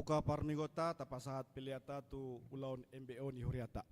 Muka parmigota tapasahat piliata tu ulaun MBO ni Huriata.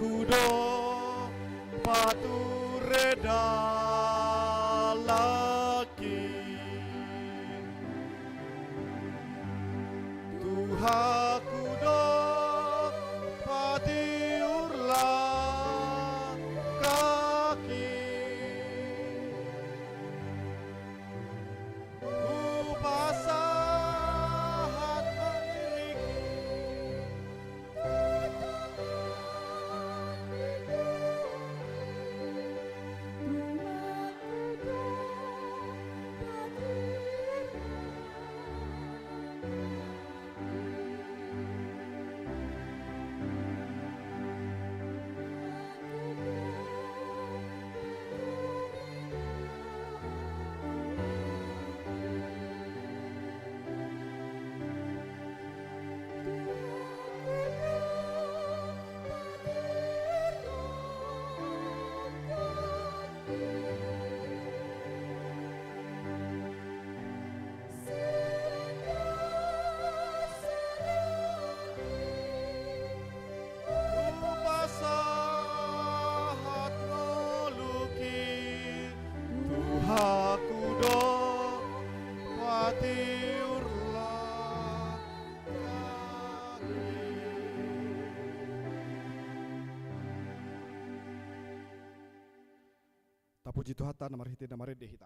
Kudo patureda lagi Tuhan kudo patiurla kaki Upasahat memiliki Puji Tuhan namar hiti namar dehita.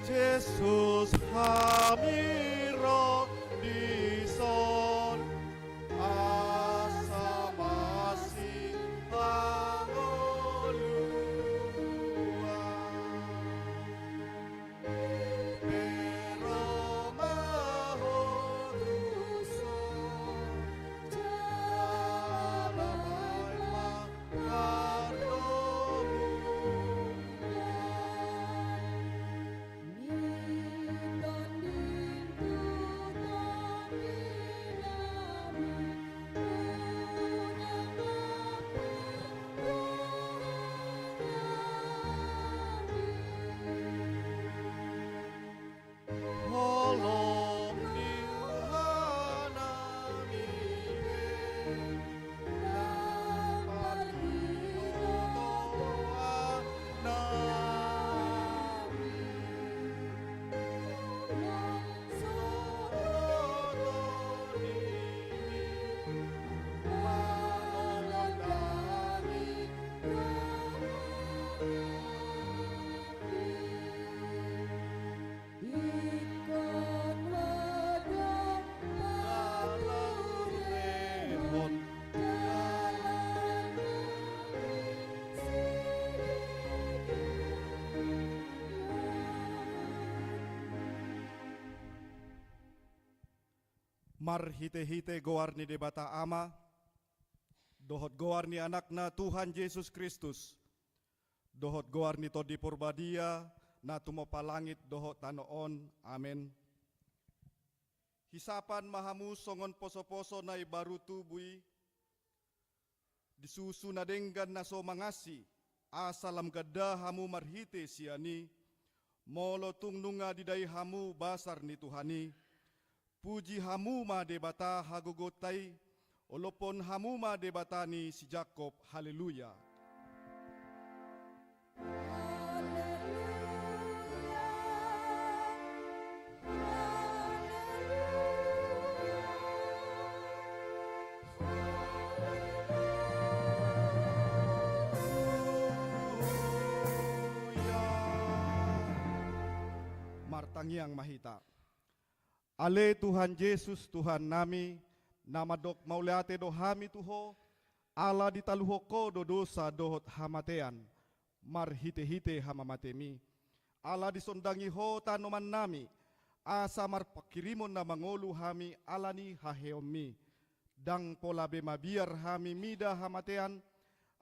Yesus hamiro di son asa masih angolua Mar hite-hite goar ni debata ama, dohot goar ni anakna Tuhan Yesus Kristus, dohot goar ni todi purbadia, na tumopalangit dohot tanoon, amen. Hisapan mahamu songon poso-poso na ibaru tubui, disusu na denggan na so mangasi, asalam gada hamu marhite siani, molo tungnunga didai hamu basar ni Tuhani, puji hamu ma debata hagogotai, olopon hamu ma debatani si Jakob, haleluya. Martangiang mahita. Ale Tuhan Yesus Tuhan nami, nama dok mauleate do hami tuho, ala ditaluho ko do dosa dohot hamatean, mar hite-hite hamamatemi. Ala disondangi ho tanoman nami, asa mar pakirimon na mangolu hami alani haheomi. Dang pola bema biar hami mida hamatean,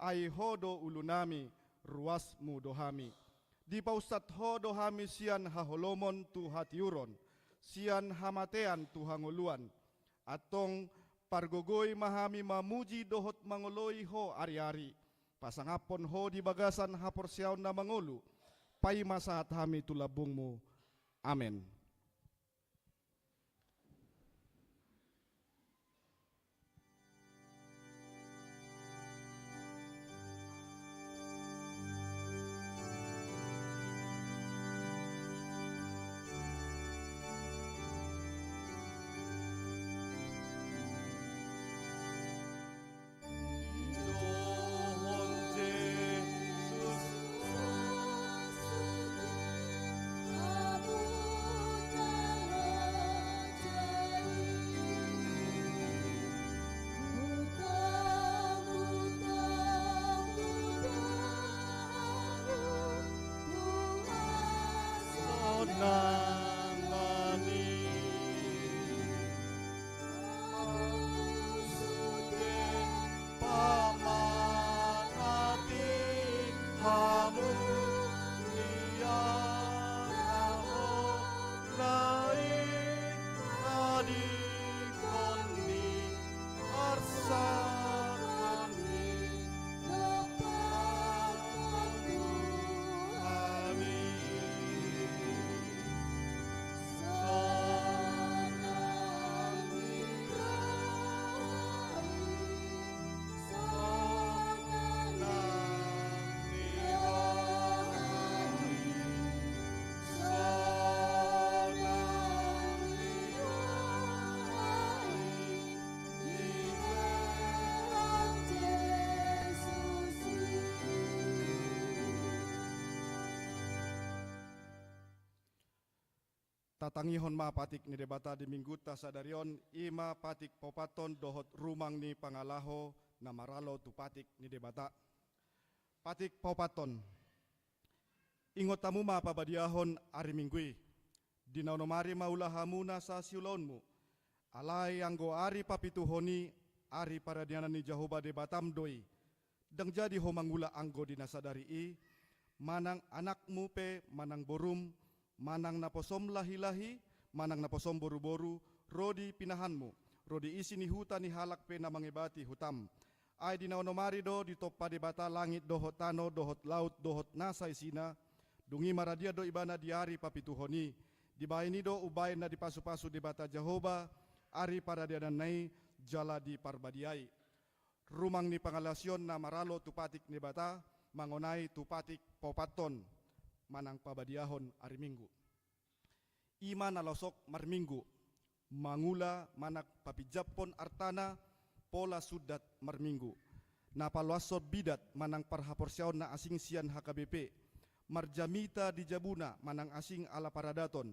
ai hodo ulu nami, ruasmu do hami. Di pausat hodo hami sian haholomon tu hatiuron, sian hamatean tu hangoluan, atong pargogoy mahami mamuji dohot mangoloi ho ari-ari, pasangapon ho di bagasan haporsiaw na mangolu, pay masahat hami tulabungmu. Amen. Tatangihon ma patik ni debata di minggu tasadarion ima patik popaton dohot rumang ni pangalaho na maralo tu patik ni debata. Patik popaton. Ingot tamu ma pabadiahon ari minggui. Dinaunomari maulah hamuna sa siulonmu. Alai anggo ari papituhoni ari paradianan ni Jehovah debatam doi. Dang jadi homangula anggo dinasadari i. Manang anakmu pe manang borum. Manang naposom lahi-lahi, manang naposom boru-boru, rodi pinahanmu, rodi isi ni huta ni halak pe na mangebati hutam. Ay dinaonomari do di topa debata langit dohot tano, dohot laut, dohot nasa isina, dungi maradia do ibana di ari papituhoni, di baini do ubay na di pasu-pasu debata Jehovah, ari paradianan nai jala di parbadiai. Rumang ni pangalasyon na maralo tupatik ni bata, mangonai tupatik popaton, manang pabadiahon ari minggu. Ima nalosok marminggu, mangula manak papijapon artana pola sudat marminggu. Napaluasot bidat manang parhaporsiaon na asing sian HKBP. Marjamita di Jabuna manang asing ala paradaton.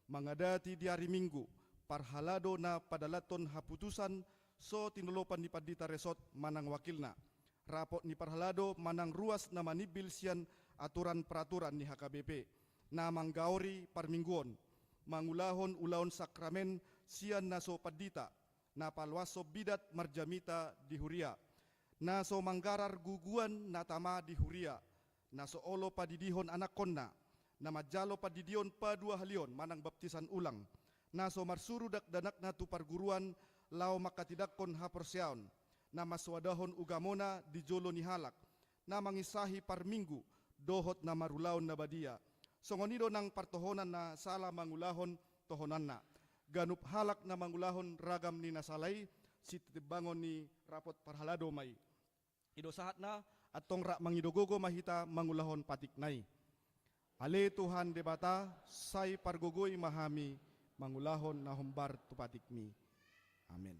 Mangadati di hari minggu, parhalado na padalaton haputusan so tinulopan ni padita resot manang wakilna. Rapot ni parhalado manang ruas na manibil sian aturan peraturan ni HKBP na manggaori parmingguon mangulahon ulaon sakramen sian naso padita, na palwaso bidat marjamita di huria, naso manggarar guguan natama di huria, naso olo padidihon anak konna, na majalo padidion pa 2 halion manang baptisan ulang, naso marsurudak danak na tu parguruan lao makatidakkon haporseaon, na maswadahon ugamona di jolo ni halak, na mangisahi parminggu dohot na marulaon na badia, songonido ng partohonan na sala mangulahon tohonan na, ganup halak na mangulahon ragam ni nasalay, si titibangon ni rapot parhalado may, idosahat na at tongra mangidogogo mahita mangulahon patiknay. Ale Tuhan debata, say pargugoy mahami, mangulahon na humbar tupatikmi. Amen.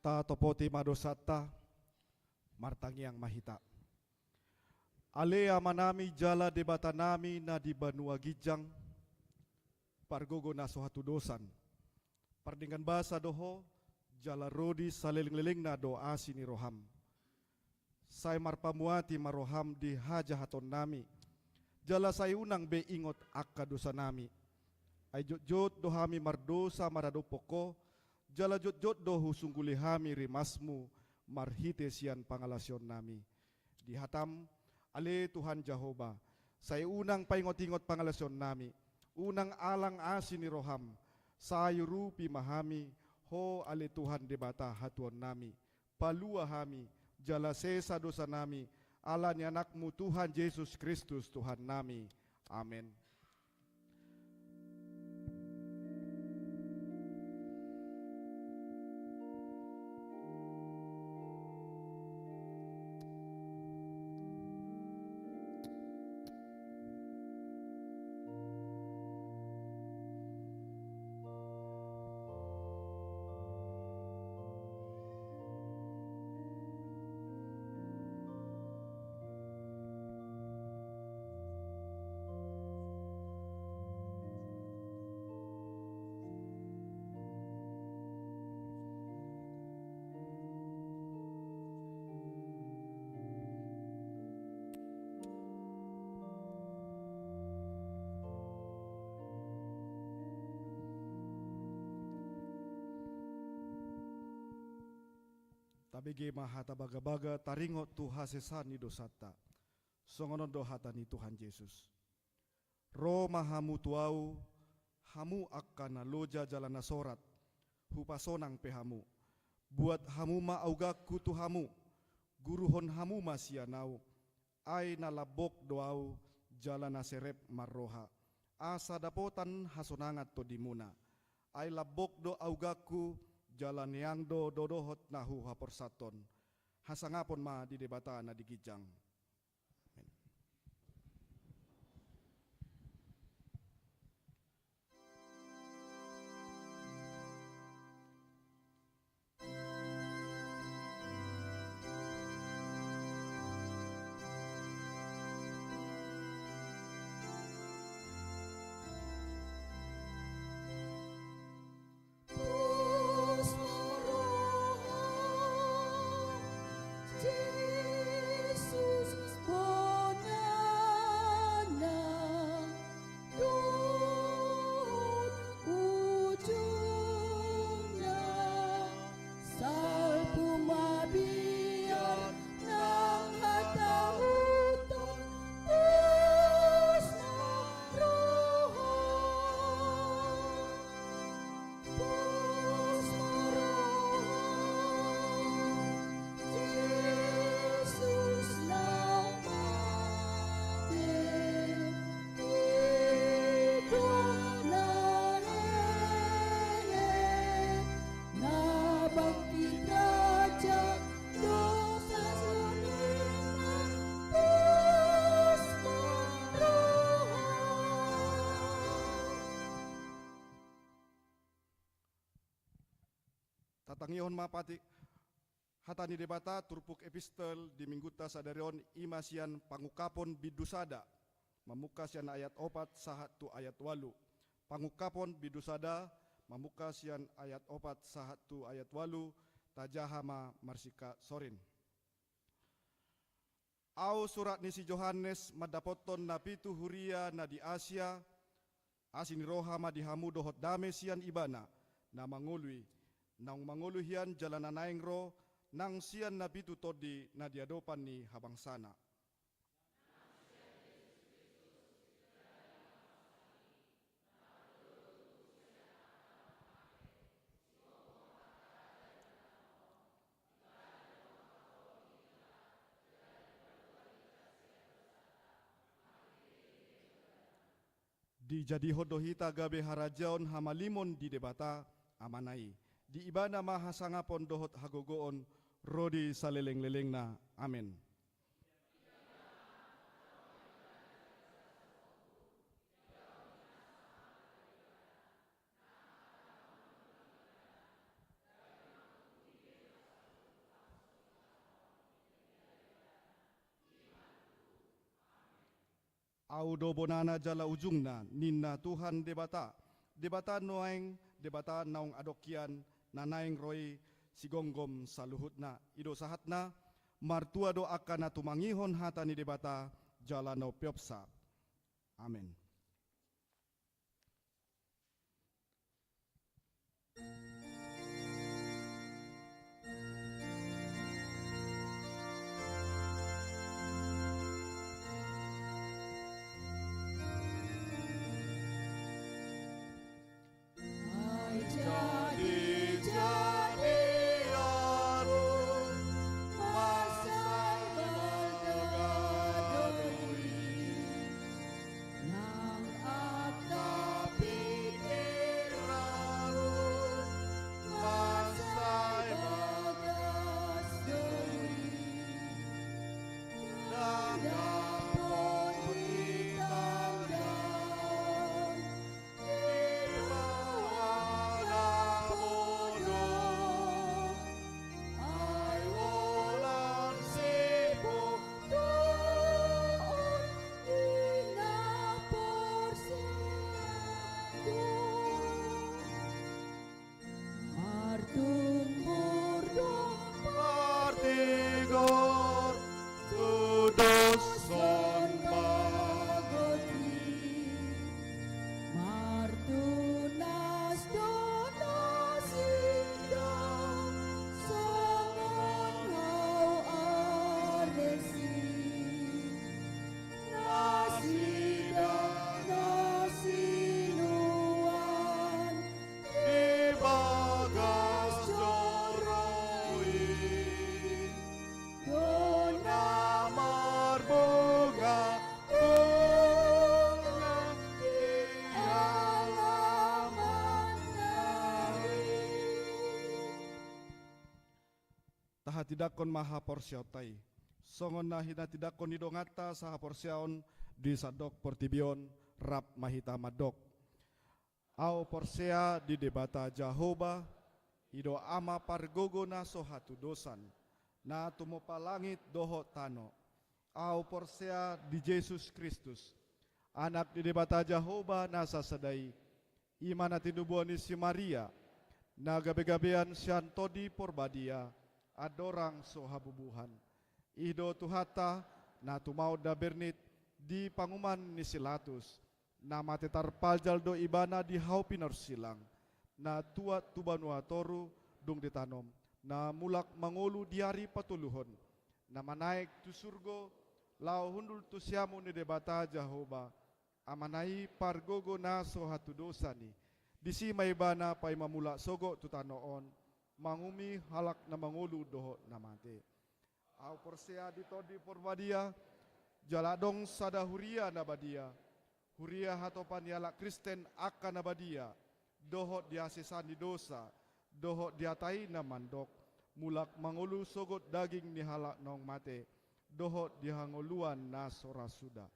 Ta topoti madosata, martangiang mahita. Alea manami jala debata nami na di Banua Gijang, pargogo na sohatu dosan. Pardingan basa doho, jala rodi saliling-liling na do asini roham. Say marpamuati maroham di hajahaton nami, jala say unang be ingot akka dosa nami. Ay jot dohami mardosa maradopoko, jala jot do husungguli hami rimasmu marhite sian pangalasyon nami. Di hatam, ale Tuhan Jehovah, say unang paingot-ingot pangalasyon nami, unang alang asin ni roham, sayurupi mahami, ho ale Tuhan debata hatuan nami, palua hami, jala sesa dosa nami, ala ni anakmu Tuhan Yesus Kristus Tuhan nami. Amen. Tabigi mahata baga-baga taringo tu hasesan ni dosata. Songonon dohata ni Tuhan Yesus. Ro mahamu tuau, hamu akan loja jalana sorat, hupasonang pehamu. Buat hamu ma augaku tu hamu, guruhon hamu masianau, ay nalabok doau jalana serep marroha. Asa dapotan hasonangat to dimuna, ay labok do augaku jalan yang dodohot nahu haporsaton. Hasangapon ma di debata na digijang. Tatangihon mapatik hatani debata turpuk epistel di mingguta sadarion imasian pangukapon bidusada mamuka sian ayat 4 sahat tu ayat 8 pangukapon bidusada mamuka sian ayat 4 sahat tu ayat 8 tajahama marsika sorin. Au surat nisi Johannes madapoton na pitu huria na di Asia asin roha madihamu dohot dame sian ibana na mangului nang manguluhian jalanan naing ro nang sian na pitu todi na diadopan ni habang sana. Di jadi hodohita gabe harajaon hamalimon di debata amanai. Di ibana mahasangapon dohot hagogoon rodi saleleng-lelengna. Amin. Audo bonana jala ujungna ninna Tuhan debata. Debata noeng debata naung adokian nanaing roi sigonggom saluhutna ido sahatna martua do akana tumangihon hatani debata jalano piopsa. Amin. Nah saha tidakon maha porsiautai. Songon na hina tidakon idongata saha porsiaon di sadok portibion rap mahita madok. Au porsea di debata Jehovah ido ama pargogo na sohatu dosan na tumopa langit doho tano. Au porsea di Yesus Kristus anak di debata Jehovah na sasadai ima na tinubuan ni si Maria na gabe-gabean sian todi porbadia adorang sohabubuhan ido tuhata na tumau da bernit di panguman ni silatus na mate tarpaljal do ibana di haupinar silang na tua tubanua toru dung ditanom na mulak mangolu diari patuluhon na manaik tu surgo lau hundul tu siamu ni debata Jehovah amanai pargogo na sohatu dosani disi maibana pai mamula sogo tutanoon mangumi halak na mangulu doho namate. Au porsea ditodi porbadia jaladong sada huria nabadia huria hatopan yala Kristen akan nabadia doho diasesani dosa doho diatai na mandok mulak mangulu sogot daging ni halak nong mate doho dihangoluan na sora suda.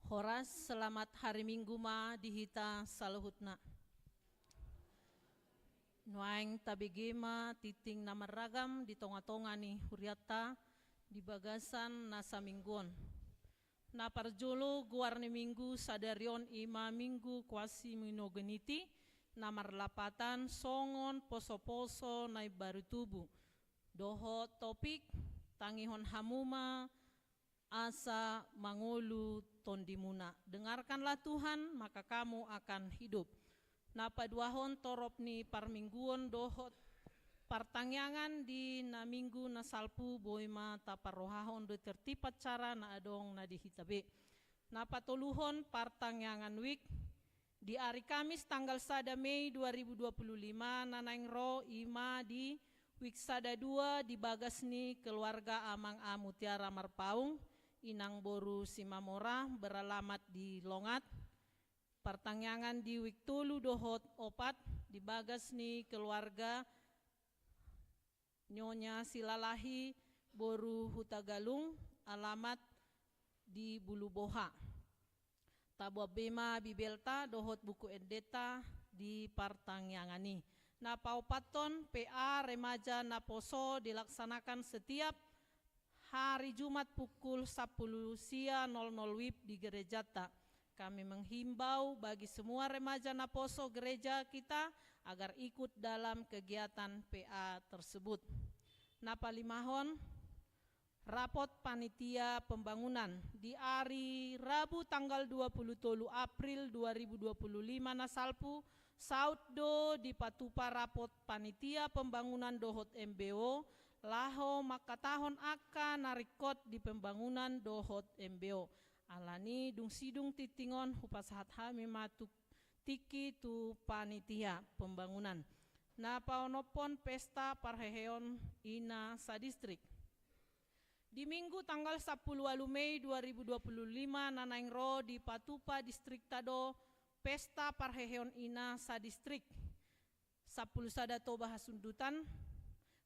Horas selamat hari Minggu ma dihita saluhutna. Nuaing tabigema titing na maragam di tonga-tonga ni Huriata di bagasan nasa mingguon. Na parjolo guar ni minggu sadarion ima minggu kuasi minogeniti na marlapatan songon poso-poso na baru tubuh. Doho topik tangihon hamuma asa mangulu tondimuna. Dengarkanlah Tuhan maka kamu akan hidup. Napa duahon torop ni parmingguon dohot partangyangan di na minggu na salpu boima taparohahon do tertipat cara na adong na dihitabe. Napa toluhon partangyangan week di hari Kamis tanggal 1 Mei 2025 nanaing ro ima di week sada 2 di bagas ni keluarga Amang A Mutiara Marpaung inang boru Simamora beralamat di Longat. Partangyangan di week tolu dohot opat di bagas ni keluarga Nyonya Silalahi boru Hutagalung alamat di Buluboha. Tabwa bema bibelta dohot buku endeta di partangyangani. Na paupaton PA remaja na poso dilaksanakan setiap hari Jumat pukul 10 sia 00 WIB di gerejata. Kami menghimbau bagi semua remaja na poso gereja kita agar ikut dalam kegiatan PA tersebut. Napa limahon rapot panitia pembangunan di hari Rabu tanggal 23 April 2025 na salpu sautdo di patupa rapot panitia pembangunan dohot MBO laho makatahon akan narikot di pembangunan dohot MBO. Alani dung sidung titingon hupasahat hami matuk tiki tu panitia pembangunan. Na paonopon pesta parheheon ina sa distrik. Di minggu tanggal 10 Mei 2025 nanaing ro di Patupa distrik Tado pesta parheheon ina sa distrik. 10 sada toba hasundutan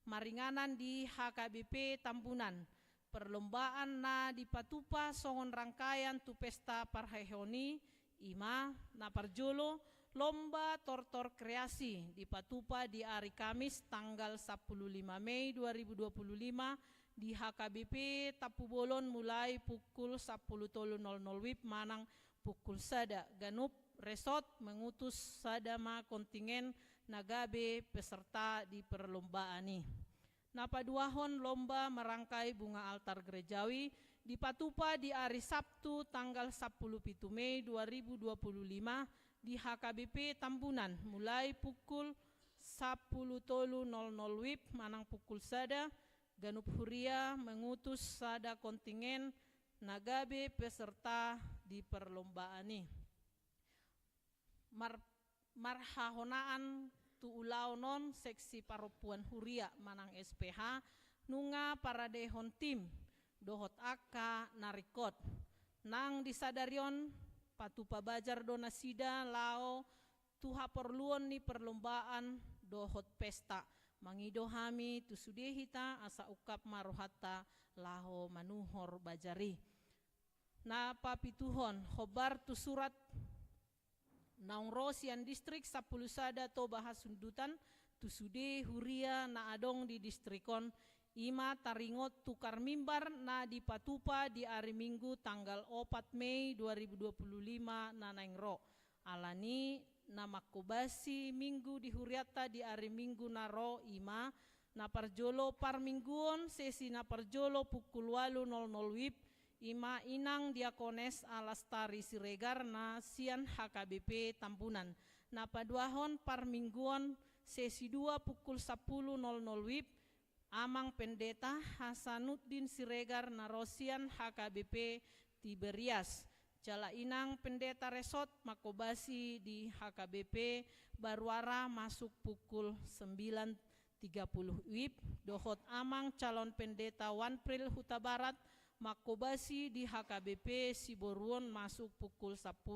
maringanan di HKBP Tambunan. Perlombaan na di Patupa songon rangkaian tu pesta parheheoni ima na parjolo lomba tortor kreasi di Patupa di hari Kamis tanggal 15 Mei 2025 di HKBP Tapubolon mulai pukul 10.00 WIB manang pukul sada Ganup Resort mengutus sadama kontingen nagabe peserta di perlombaan ini. Napaduahon lomba merangkai bunga altar gerejawi di Patupa di hari Sabtu tanggal 10 Mei 2025 di HKBP Tambunan mulai pukul 10.00 WIB manang pukul sada Ganup Huria mengutus sada kontingen nagabe peserta di perlombaan ini. Marhahonaan tu ulau non seksi Paropuan Huria manang SPH nunga paradehon tim dohot aka narikot nang disadarion Patupa Bajar donasida lao tuha perluon ni perlombaan dohot pesta mangido hami tu sudehita asa ukap marohata laho manuhor bajari. Na papituhon khobar tu surat naung Rosian distrik 10 sada to bahas sundutan tu sude Huria na adong di distrikon ima taringot tukar mimbar na di Patupa di hari Minggu tanggal 4 Mei 2025 na naingro. Alani na makobasi Minggu di Huriata di hari Minggu naro ima na parjolo par mingguon sesi na parjolo pukul 8.00 WIB ima inang Diakones Alastari Siregar na sian HKBP Tampunan. Na paduahon par mingguan sesi 2 pukul 10.00 WIB Amang Pendeta Hasanuddin Siregar na rosian HKBP Tiberias. Jala inang Pendeta Resort makobasi di HKBP Barwara masuk pukul 9.30 WIB. Dohot amang calon pendeta Wanpril Huta Barat makobasi di HKBP Siboruon masuk pukul 10.00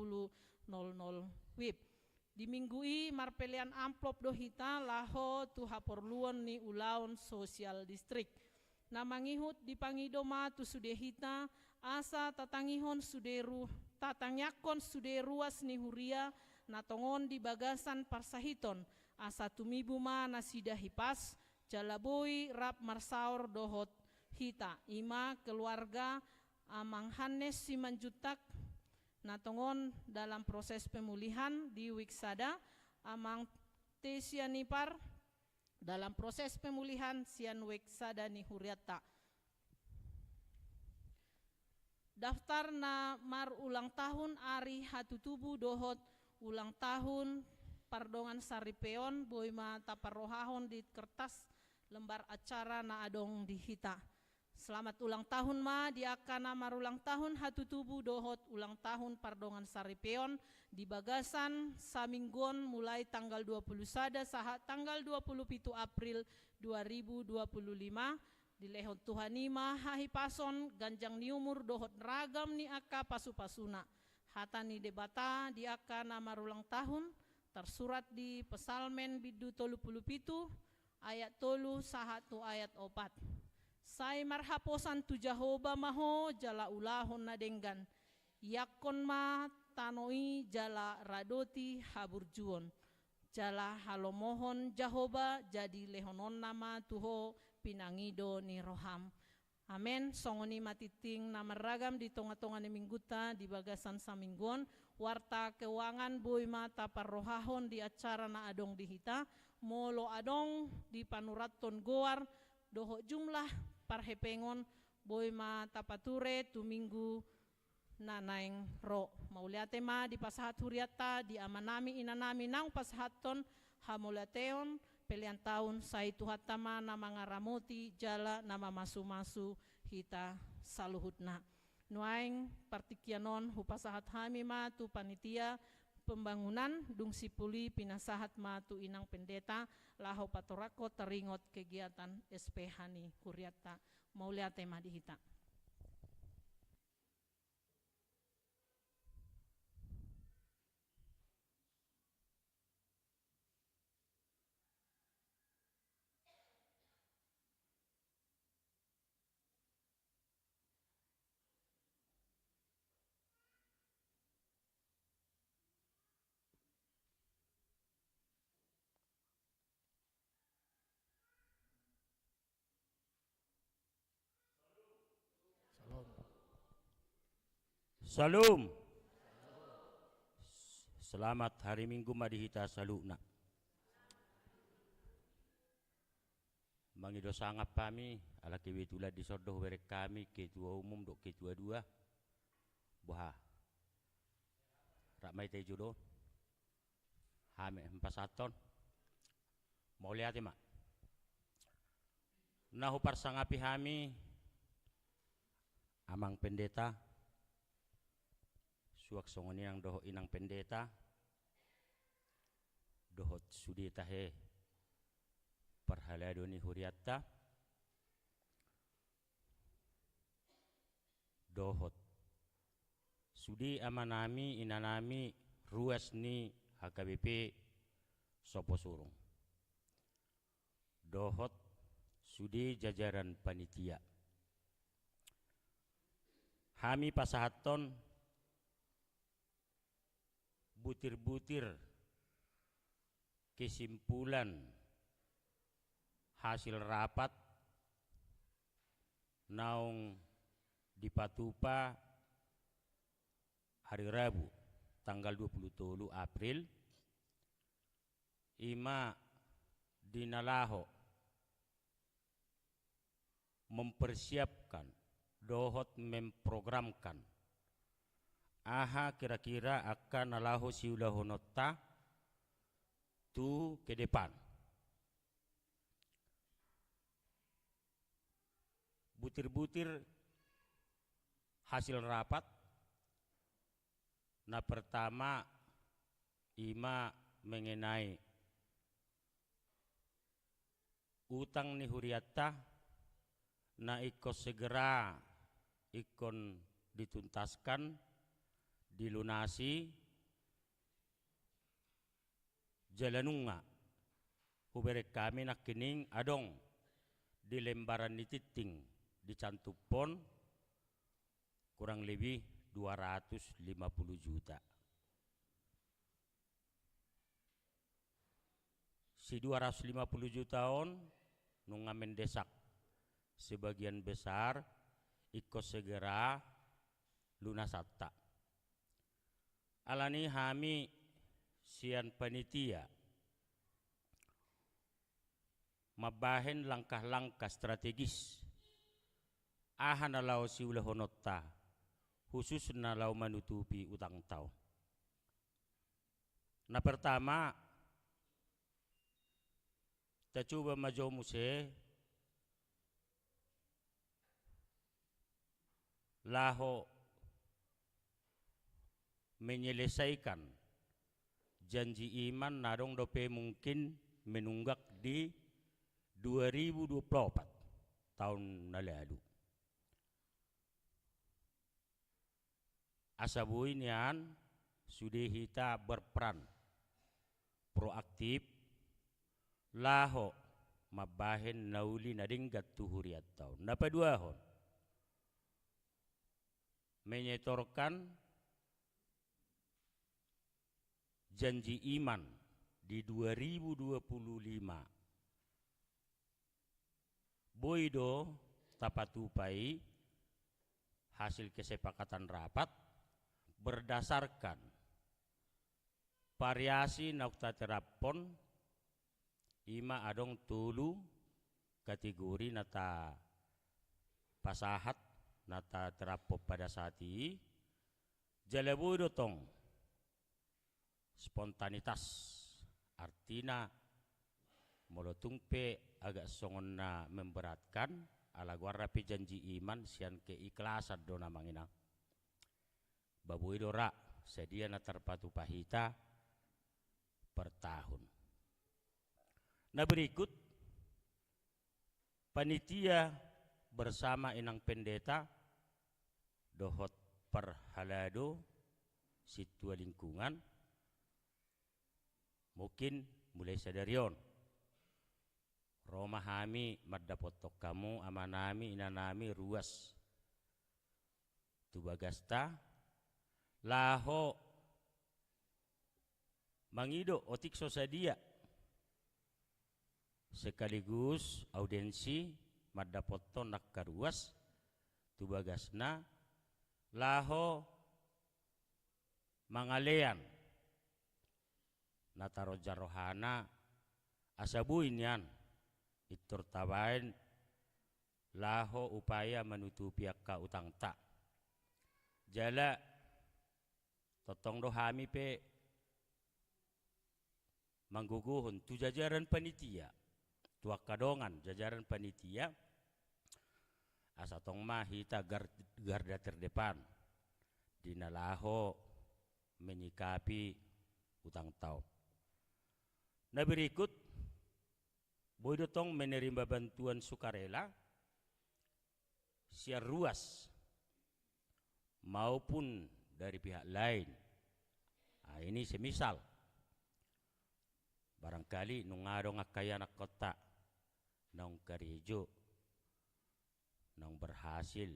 WIB. Di minggu i marpelian amplop dohita laho tu haporluon ni ulaon sosial distrik. Na mangihut di pangidoma tu sudehita asa tatangihon suderu tatangyakon sude ruas ni huria natongon di bagasan parsahiton asa tumibu ma nasida hipas jalaboi rap marsaor dohot hita ima keluarga amang Hanes Simanjutak natongon dalam proses pemulihan di Wiksada amang Tesianipar dalam proses pemulihan sian Wiksada ni Huriata. Daftar na mar ulang tahun Ari Hatutubu dohot ulang tahun pardongan Saripeon boima taparohahon di kertas lembar acara na adong di hita. Selamat ulang tahun ma diakana marulang tahun Hatutubu dohot ulang tahun pardongan Saripeon di bagasan saminggon mulai tanggal 21 saha tanggal 27 April 2025 di lehon Tuhanima hahi pason ganjang ni umur dohot ragam ni aka pasu-pasuna hata ni debata di akana marulang tahun tersurat di pesalmen bidu tolu puluh pitu ayat tolu sahatu ayat opat. Sai marhaposan tu Jahoba maho jala ulahon nadenggan yakon ma tanoi jala radoti haburjuon jala halomohon Jahoba jadi lehonon nama tuho pinangido ni roham. Amen. Songoni matiting namaragam di tonga-tonga ni mingguta di bagasan saminggon warta keuangan boima taparrohahon di acara na adong di hita molo adong di panuraton goar doho jumlah parhepengon boima tapature tu minggu nanaing ro mauliate ma di pasahat huriata di amanami inanami nang pasahaton hamulateon pelian tahun sai tuhatama nama ngaramoti jala nama masu-masu hita saluhutna nuaing partikianon hupasahat hami ma tu panitia pembangunan dung sipuli pinasahat ma tu inang pendeta laho patorako teringot kegiatan SPH ni Kuriata mauliate ma di hita. Salum. Selamat hari Minggu madihita saluna. Mangido sangap kami ala kewitulah disordoh berek kami ketua umum dok ketua dua buah ramai tejudo hame empasaton mau lihat mak nahu parsangapi hami amang pendeta suak songoni yang doho inang pendeta dohot sudita he parhaladoni huriatta dohot sudi amanami inanami ruas ni HKBP sopo surung dohot sudi jajaran panitia hami pasahaton butir-butir kesimpulan hasil rapat naung di Patupa hari Rabu tanggal 23 April ima dinalaho mempersiapkan dohot memprogramkan aha kira-kira akan nalaho siulahonota tu ke depan butir-butir hasil rapat na pertama ima mengenai utang ni huriatta na ikos segera ikon dituntaskan dilunasi jalanunga huberek kami nak kining adong di lembaran nititing dicantupon kurang lebih 250 juta. Si 250 juta on nunga mendesak sebagian besar ikut segera lunasatta. Alani hami sian panitia mabahen langkah-langkah strategis ahan alau si ulah honotta khusus nalau menutupi utang tau. Nah pertama kita coba maju muse laho menyelesaikan janji iman narong dope mungkin menunggak di 2024 tahun lalu. Asabu inian sudah kita berperan proaktif laho mabahen nauli nadinggat tuhuriat tahun. Napa dua hon menyetorkan janji iman di 2025. Boido tapatupai hasil kesepakatan rapat berdasarkan variasi naukta terapon ima adong tulu kategori nata pasahat nata terapo pada saat ini jalaboido tong spontanitas artinya molotungpe agak songon na memberatkan ala guarapi janji iman sian keikhlasan dona mangina baboido ra sedia na terpatu pahita per tahun. Nah berikut panitia bersama inang pendeta dohot perhalado situa lingkungan mungkin mulai sadarion Roma hami maddapotok kamu amanami inanami ruas tubagasta laho mangido otikso sadia sekaligus audiensi maddapoto nakkaruas tubagasna laho mangalean nataro jarohana asabuin yan itur tabain laho upaya menutupi akka utang tak jala totong dohami pe mangguguhun tu jajaran panitia tu kadongan jajaran panitia asa tong mahita garda terdepan dinalaho menyikapi utang tau. Nah berikut boido tong menerima bantuan sukarela siar ruas maupun dari pihak lain. Nah, ini semisal barangkali nungadong akaya nak kota nong karijo nong berhasil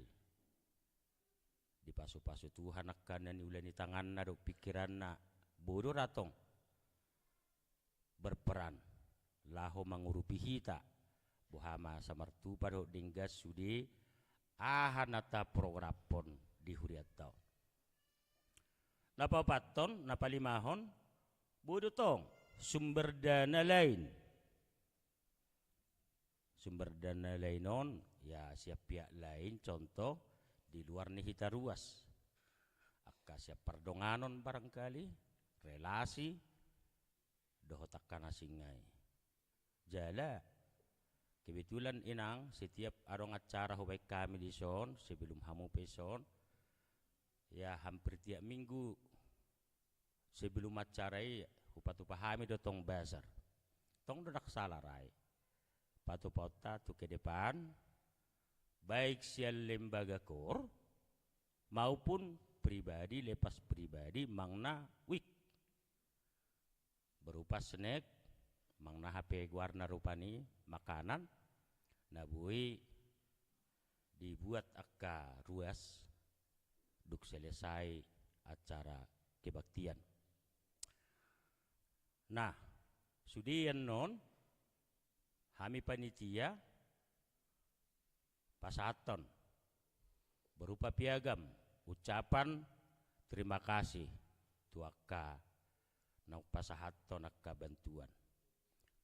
di pasu-pasu Tuhan akan dan ulani tangan na do pikiran na bodoh ratong berperan laho mangurupi hita buhama samartu pado dinggas sudi ahanata prograpon di huriat tau. Napa paton napa limahon bodoh tong sumber dana lain non ya siap pihak lain contoh di luar nih hita ruas akka siap perdonganon barangkali relasi dohotakkan asingai jala kebetulan inang setiap arong acara hubai kami di son sebelum hamu peson ya hampir tiap minggu sebelum acara upatu pahami dotong bazar tong dodak salah rai patu pota tu ke depan baik sial lembaga kor maupun pribadi lepas pribadi mangna wik berupa snack mangna HP warna rupani makanan nabui dibuat akka ruas duk selesai acara kebaktian. Nah, sudian non kami panitia pasaton berupa piagam ucapan terima kasih tuaka nau pasahaton akka bantuan.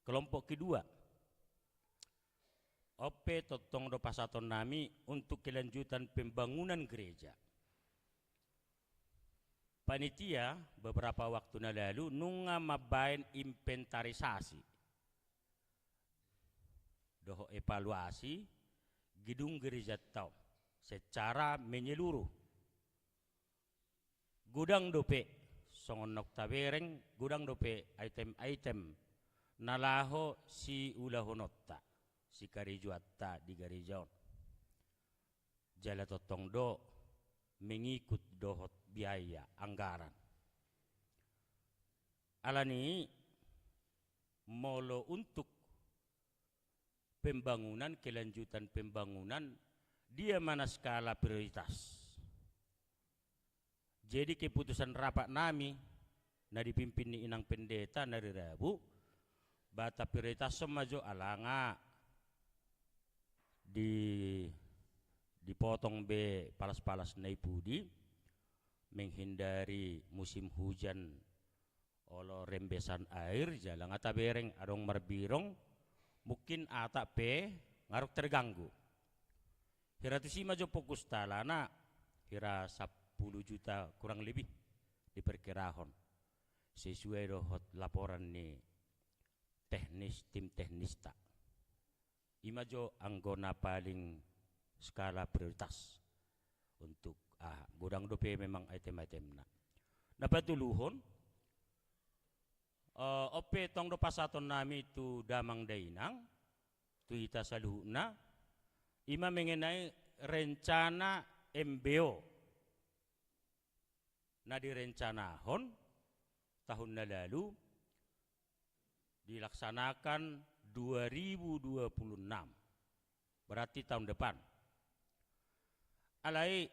Kelompok kedua, ope totong do pasaton nami untuk kelanjutan pembangunan gereja. Panitia beberapa waktu lalu nunga mabain inventarisasi doho evaluasi gedung gereja tau secara menyeluruh. Gudang dope songonok tabereng, gudang dope item-item nalaho si ulahonotta si karejuatta di gerejaon. Jala totong do mengikut dohot biaya anggaran. Alani molo untuk pembangunan, kelanjutan pembangunan, dia mana skala prioritas. Jadi keputusan rapat nami na dipimpin ni inang pendeta nari Rabu, bata prioritas semajo alanga dipotong be palas-palas naipudi menghindari musim hujan olo rembesan air jalang ata bereng adong marbirong mungkin ata pe ngaruk terganggu. Hira tu sima jo fokus talana hira 10 juta kurang lebih diperkirahon sesuai dohot laporan ni tim teknis tak. Ima jo anggona paling skala prioritas untuk gudang dope memang item-item na. Napatuluhon ope tong do pasaton nami tu damang dainang tu ita saluhuna ima mengenai rencana MBO na direncanahon tahun lalu dilaksanakan 2026 berarti tahun depan. Alai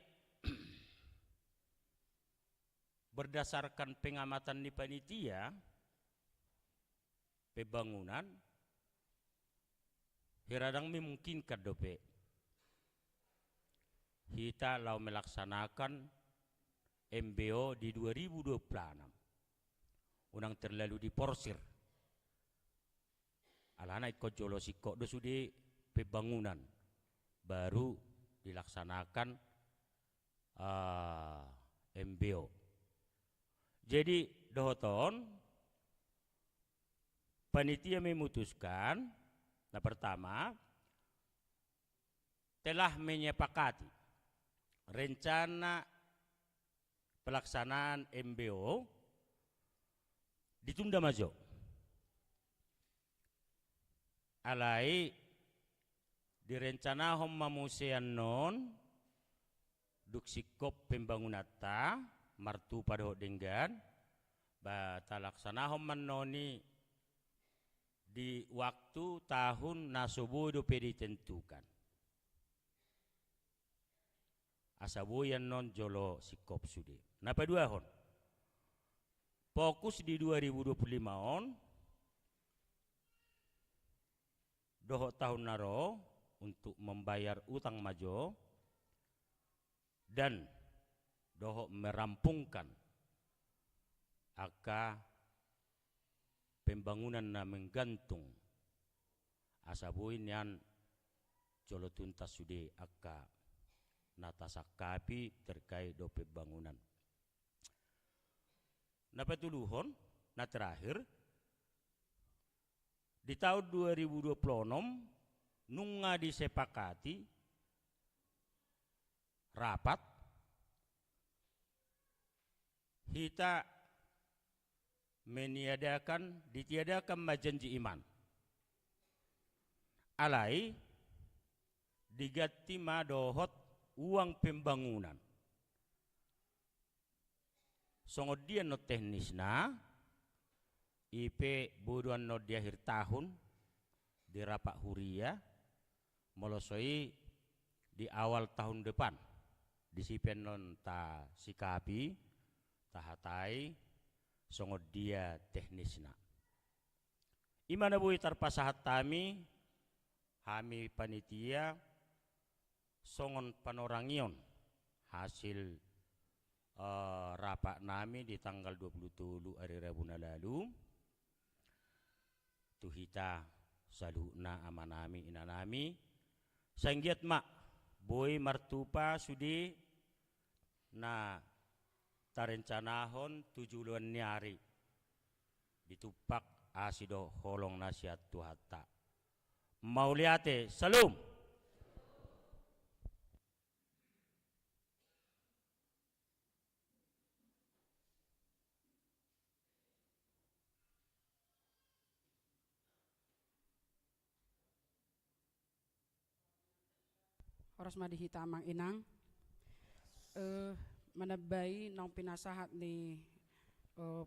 berdasarkan pengamatan di panitia pembangunan hiradang memungkinkan dope kita lau melaksanakan MBO di 2026 unang terlalu diporsir alana ikut jolo sikok do sude pembangunan baru dilaksanakan MBO. Jadi dohoton panitia memutuskan nah pertama telah menyepakati rencana pelaksanaan MBO ditunda maju. Alai direncana homma musean non duk sikop pembangunata martu pada denggan bata laksana homma noni di waktu tahun nasubu dope ditentukan. Asabuyan non jolo sikop sude. Napa dua hon? Fokus di 2025 on doho tahun naro untuk membayar utang majo dan doho merampungkan aka pembangunan na menggantung asabuin yang jolo tuntas sude aka natasakapi terkait do pembangunan. Napatuluhon na terakhir di tahun 2026 nunga disepakati rapat kita ditiadakan majanji iman alai digati madohot uang pembangunan songodian no teknisna IP buruan no di akhir tahun di rapat huria molosoi di awal tahun depan disipen non ta sikapi, ta hatai, songod dia teknisna. Imana bui tarpasahat tami, hami panitia, songon panorangion hasil rapat nami di tanggal 27 hari Rabu lalu. Tuhita saluna amanami inanami sanggiat mak boy martupa sudi na tarencanahon 7 nyari ditupak asido holong nasihat tuhata mauliate salum. Oras madihita mang inang manabai nang pinasahat ni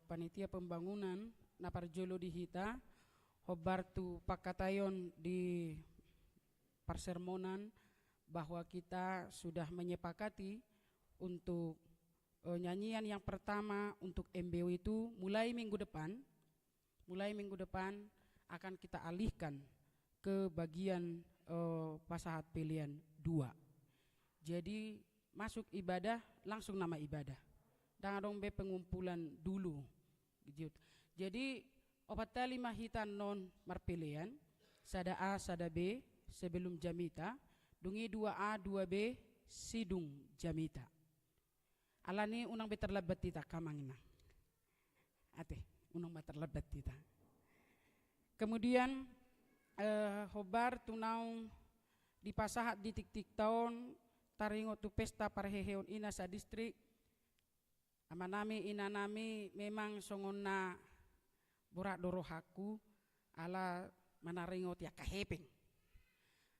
panitia pembangunan na parjolo dihita hobar tu pakatayon di persermonan bahwa kita sudah menyepakati untuk nyanyian yang pertama untuk MBO itu mulai minggu depan akan kita alihkan ke bagian pasahat pilihan 2. Jadi masuk ibadah langsung nama ibadah. Dan adong be pengumpulan dulu. Jadi opat tali mahitan non marpilihan sada A sada B sebelum jamita dungi 2A 2B sidung jamita. Alani unang be terlebat tita kamangina. Ate unang be terlebat tita. Kemudian hobar tunau di pasahat di tik-tik tahun taringo tu pesta parheheon ina sa distrik amanami inanami memang songonna borak dorohaku ala manaringo tia kahepeng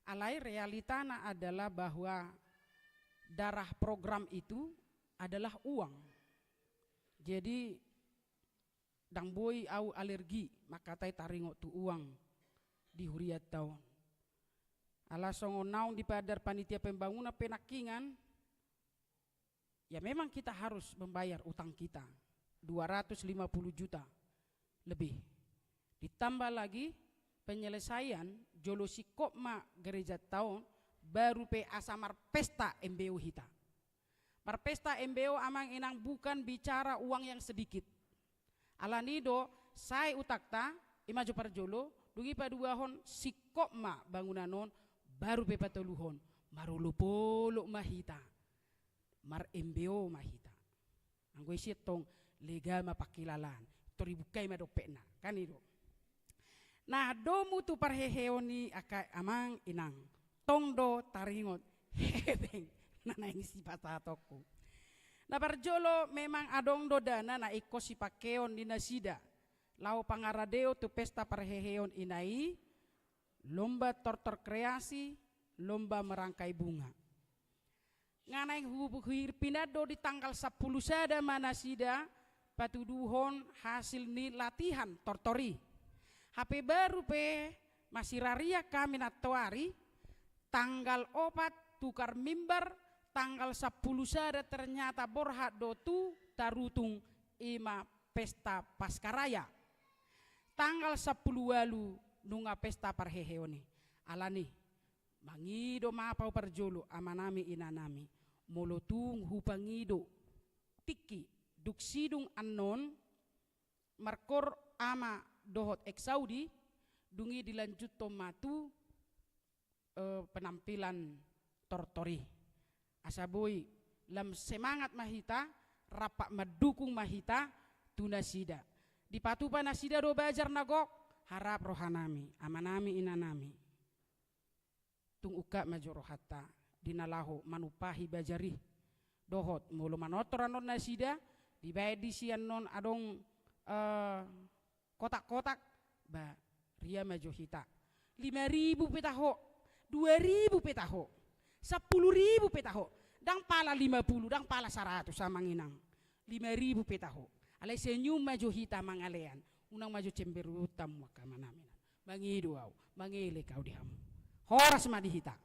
alai realitana adalah bahwa darah program itu adalah uang. Jadi dang boy au alergi maka tai taringo tu uang di huriat tahun. Ala songon naung di padar panitia pembangunan penakingan, ya memang kita harus membayar utang kita 250 juta lebih. Ditambah lagi penyelesaian jolosi kopma gereja tahun baru pe asamar pesta MBO hita. Marpesta MBO amang inang bukan bicara uang yang sedikit. Ala nido sai utakta imaju parjolo dungi paduahon sikopma bangunanon baru pe patoluhon marulupolo mahita mar MBO mahita anggo isi tong legal mapakilalan tori bukai madopena kan itu. Nah domu tu parheheoni akai amang inang tongdo taringot hebeng nanaing si patatoko. Na parjolo memang adong do dana na iko si pakeon di nasida lau pangaradeo tu pesta parheheon inai lomba tortor kreasi, lomba merangkai bunga. Nganai hubuhir pinado di tanggal 10 sada manasida patuduhon hasil ni latihan tortori. HP baru pe masih raria kami natawari tanggal 4 tukar mimbar tanggal 10 sada ternyata borhat do tu tarutung ima pesta pascaraya. Tanggal 10 walu nunga pesta parheheoni alani mangido mapau parjolo amanami inanami molotung hupangido tiki duksidung anon markor ama dohot eksaudi dungi dilanjut tomatu penampilan tortori asaboi lam semangat mahita rapak mendukung mahita tunasida di patupa nasida do bajar nagok harap rohanami, amanami inanami. Tung uka maju rohata, dinalaho manupahi bajari. Dohot mulu manotor anon nasida, dibayar di sian non adong kotak-kotak, ba ria maju hita. 5.000 petaho, 2.000 petaho, 10.000 petaho, dang pala 50, dang pala 100 sama nginang. 5.000 petaho. Alai senyum maju hita mangalean. Unang maju cemberutam waka manaminan mangidu au mangile kau dihamu horas madihita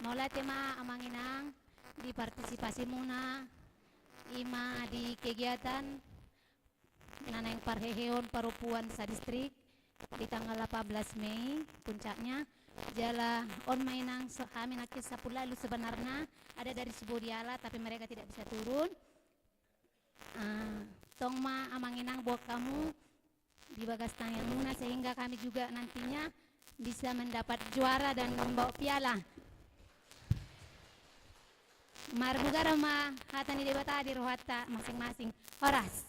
Mula tema amanginang di partisipasi muna ima di kegiatan nanayang parheheon parupuan sa distrik di tanggal 18 Mei puncaknya jala on mainang so, amin akis 10 lalu sebenarnya ada dari Subodiala tapi mereka tidak bisa turun. Tong ma amanginang buat kamu di bagas tangan muna sehingga kami juga nantinya bisa mendapat juara dan membawa piala. Marbugara ma hata ni debata di rohata masing-masing. Oras.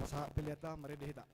Sa piliata mari dihita.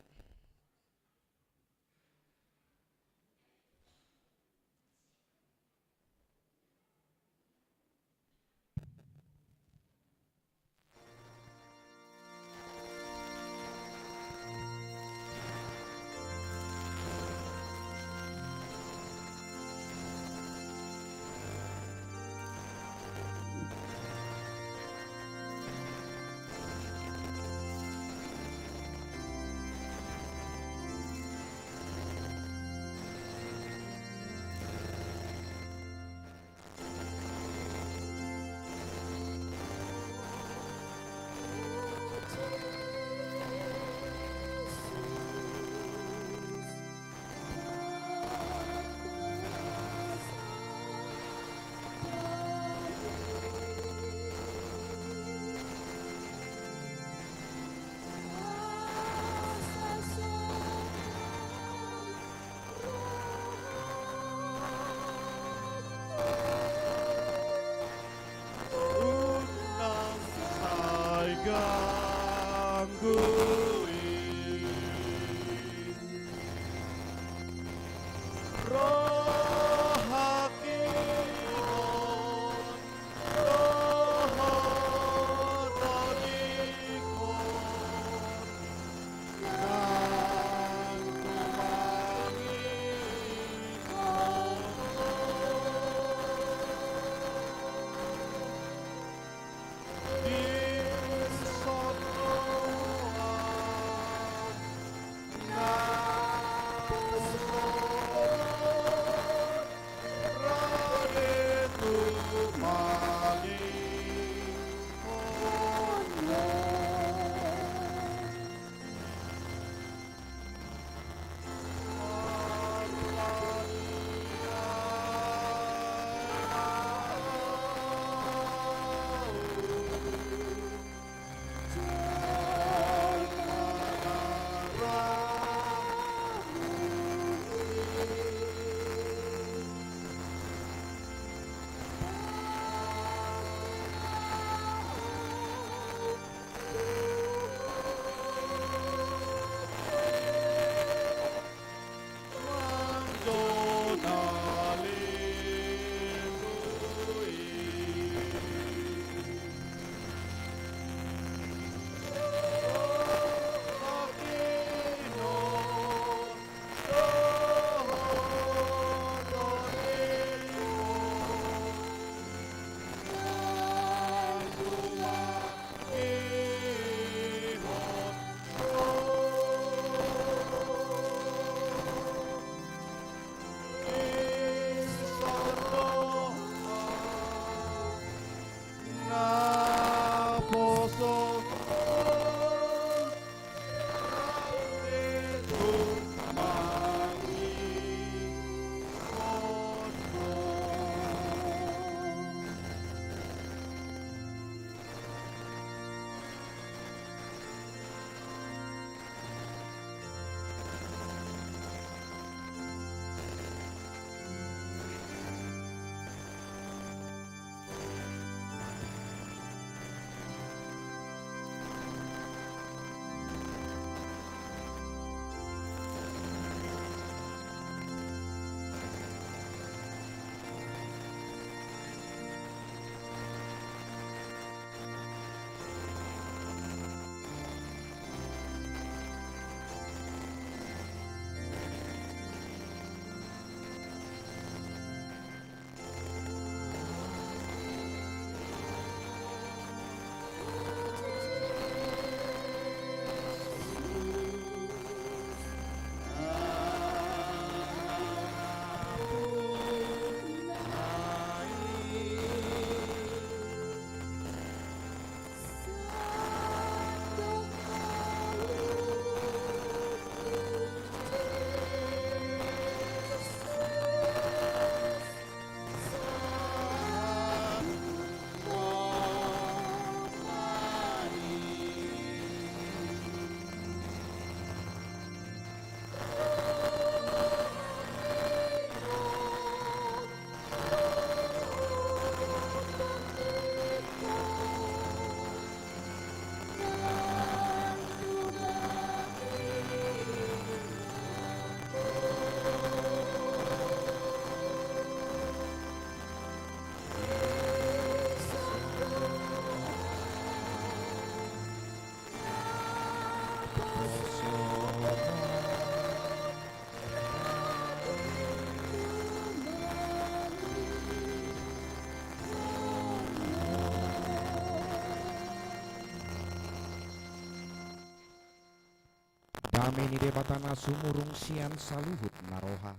Name ni debatana sumurung sian saluhut naroha.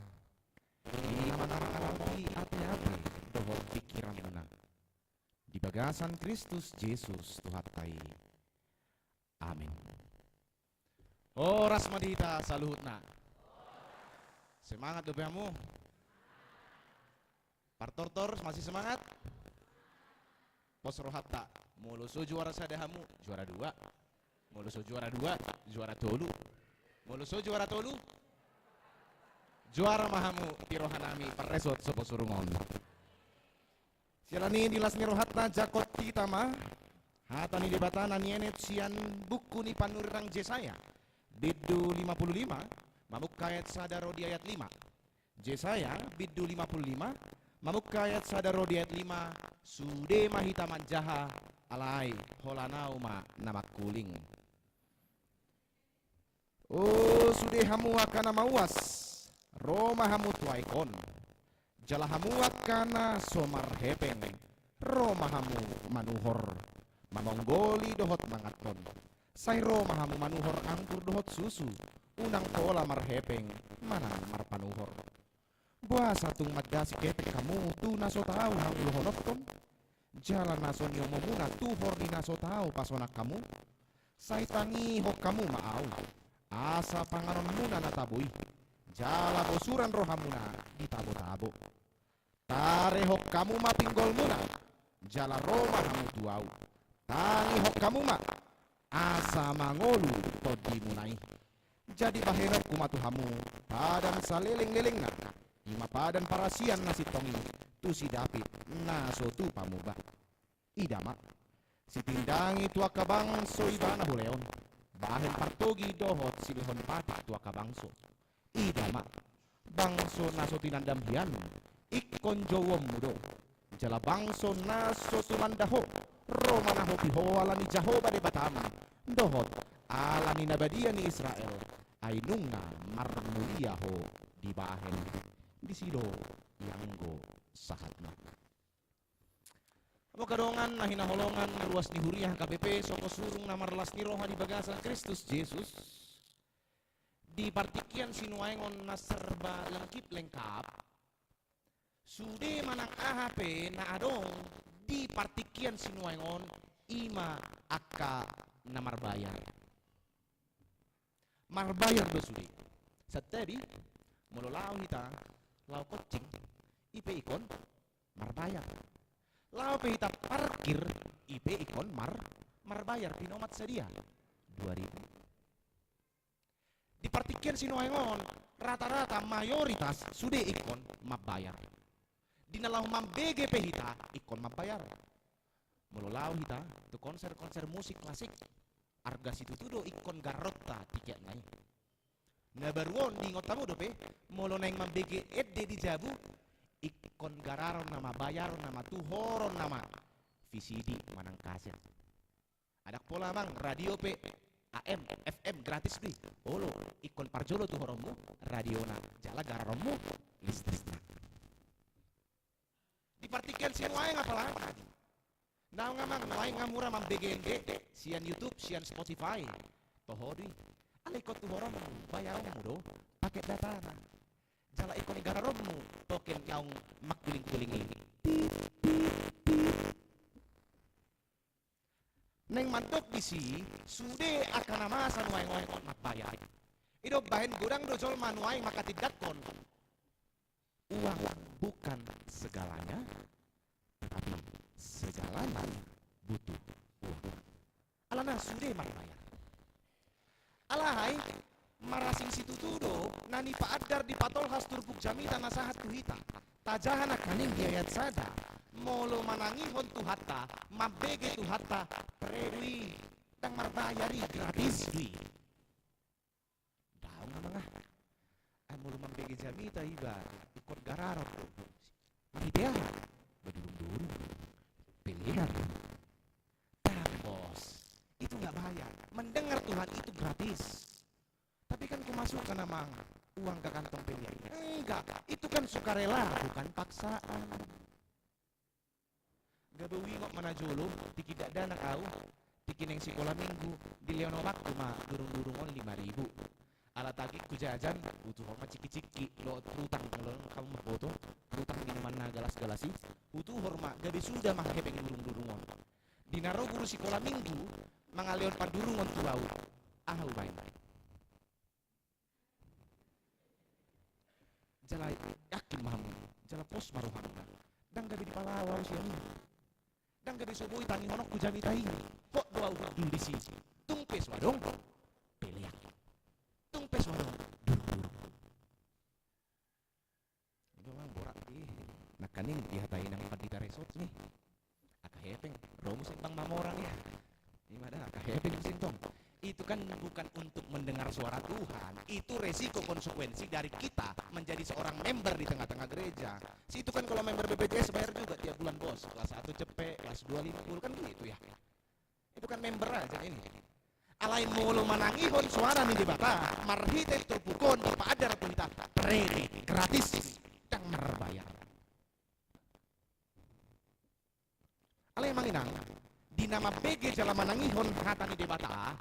Ini manang alauti ate-ate dohot pikiran menang. Di bagasan Kristus Yesus Tuhatai. Amin. Oh rasmadita saluhutna. Semangat dopeamu. Partortor masih semangat? Pos rohatta. Muluso juara sadahamu, juara 2. Muluso juara 2, juara tolu. Muluso juara tolu. Juara mahamu tirohanami perresot sopo surungon. Silani dilas ni rohatna jakot titama. Hatani debatana nienet sian buku ni panurirang Jesaya. Biddu 55, mamuk kayat sadaro di ayat 5. Jesaya biddu 55, mamuk kayat sadaro di ayat 5. Sude mahitaman jaha alai holanauma nama kuling. Oh sude hamu akana mauas Roma hamu tuaikon. Jala hamu akana somar hepeng. Roma hamu manuhor mamonggoli dohot mangaton. Sai Roma hamu manuhor angkur dohot susu. Unang pola marhepeng manang marpanuhor. Buah satung madasi ketek kamu tu naso tau hang uluhonokton. Jalan naso nyo momuna tuhor di naso tau pasonak kamu. Sai tangi hok kamu maau. Asa pangaron muna natabui. Jala bosuran rohamuna di tabo-tabo. Tare hok kamu ma pinggol muna. Jala Roma hamu tuau. Tangi hok kamu ma. Asa mangolu todi munai. Jadi bahenok kumatu hamu. Padan saliling-liling na. Ima padan parasian nasi tongi. Tu si David naso tu pamuba. Idama. Si tindangi tua kabang so ibana huleon. Bahen partogi dohot silihon patik tua kabangso. Idama. Bangso naso tinandam hian. Ikon jowom mudo. Jala bangso naso tumandaho. Roma naho piho alani jahoba de batam. Dohot alani nabadia ni Israel. Ainunga marmuliaho di bahen. Di silo yanggo sahatna. Amo kadongan na hinaholongan ruas ni huriah KPP soko surung na marlas ni roha di bagasan Kristus Yesus. Di partikian sinuaingon na serba lengkap. Sude manang AHP na adong di partikian sinuaingon ima akka na marbayar. Marbayar do sude. Satebi mulolaw hita lau kocing ipe ikon marbayar. Lau hita parkir ipe ikon marbayar pinomat sedia 2000. Di partikian sinuaingon rata-rata mayoritas sude ikon mabayar. Dinalau mambege hita ikon mabayar. Mulolaw hita tu konser-konser musik klasik. Arga situ tudo ikon garota tiket nai. Nabaruon di ngotamu dope molo neng mambege edde di jabu ikon gararon nama bayaron nama tuhoron nama VCD manang kaset. Adak pola mang radio pe AM FM gratis bi. Olo ikon parjolo tuhoromu radio na jala gararonmu listrik na. Di partikian sinuae ngapalagi. Nau ngamang nawai ngamura mambege ende sian YouTube sian Spotify. Tohodi ala ikut tuhoron bayaran mudo pakai data na. Jala ikon gararommu token yang makkuling-kuling ini. Neng mantok bisi sude akan nama sanuai ngoy kon makbayar. Ido bahen gudang dojol manuai makatidat kon. Uang bukan segalanya, tapi segalanya butuh uang. Alana sude makbayar. Alahai marasing situ tudo nani paadar di patol has turbuk jamita nasahat tuhita tajahana kaning diayat sada molo manangihon tuhata mabege tuhata predui tang marbayari gratis dui daw nga mga molo mabege jamita iba ikot gararot idea badulung-dulung pilihan tapos itu nggak bayar mendengar Tuhan itu gratis. Tapi kan kumasukkan namang uang ke kantong pilihan. Enggak, itu kan sukarela, bukan paksaan. Gabawi kok manajolo, tikidak dana kau, tikin yang sekolah minggu, di leono waktu mah durung-durungon 5.000. Alat tagi ku jajan utuh hormat ciki-ciki lo terutang lo kamu maboto terutang minuman na galas-galasi utuh hormat gabe sudah mah hepeng durung-durungon dinaro guru sekolah minggu mangaleon padurungon tu laut main jala yakin mahamu jala pos maruhang dan gabe di Palawan siang dan gabe soboi tangi honok ku jami tahi kok doa dul di sisi tungpes wadong peleak tungpes wadong durung memang borak di nakaning dihatain ng padita resort nih akahepeng romus bang mamorang ya gimana akahepeng sintong itu kan bukan untuk mendengar suara Tuhan, itu resiko konsekuensi dari kita menjadi seorang member di tengah-tengah gereja. Itu kan kalau member BPJS bayar juga tiap bulan bos, kelas 1 cepet, kelas 2 50 kan gitu ya. Itu kan member aja ini. Alain mulu manangihon suara nih di bata, marhite terpukon di paadar kita, predi gratis dan merbayar. Alain manginang, di nama BG jala manangihon hatani di bata,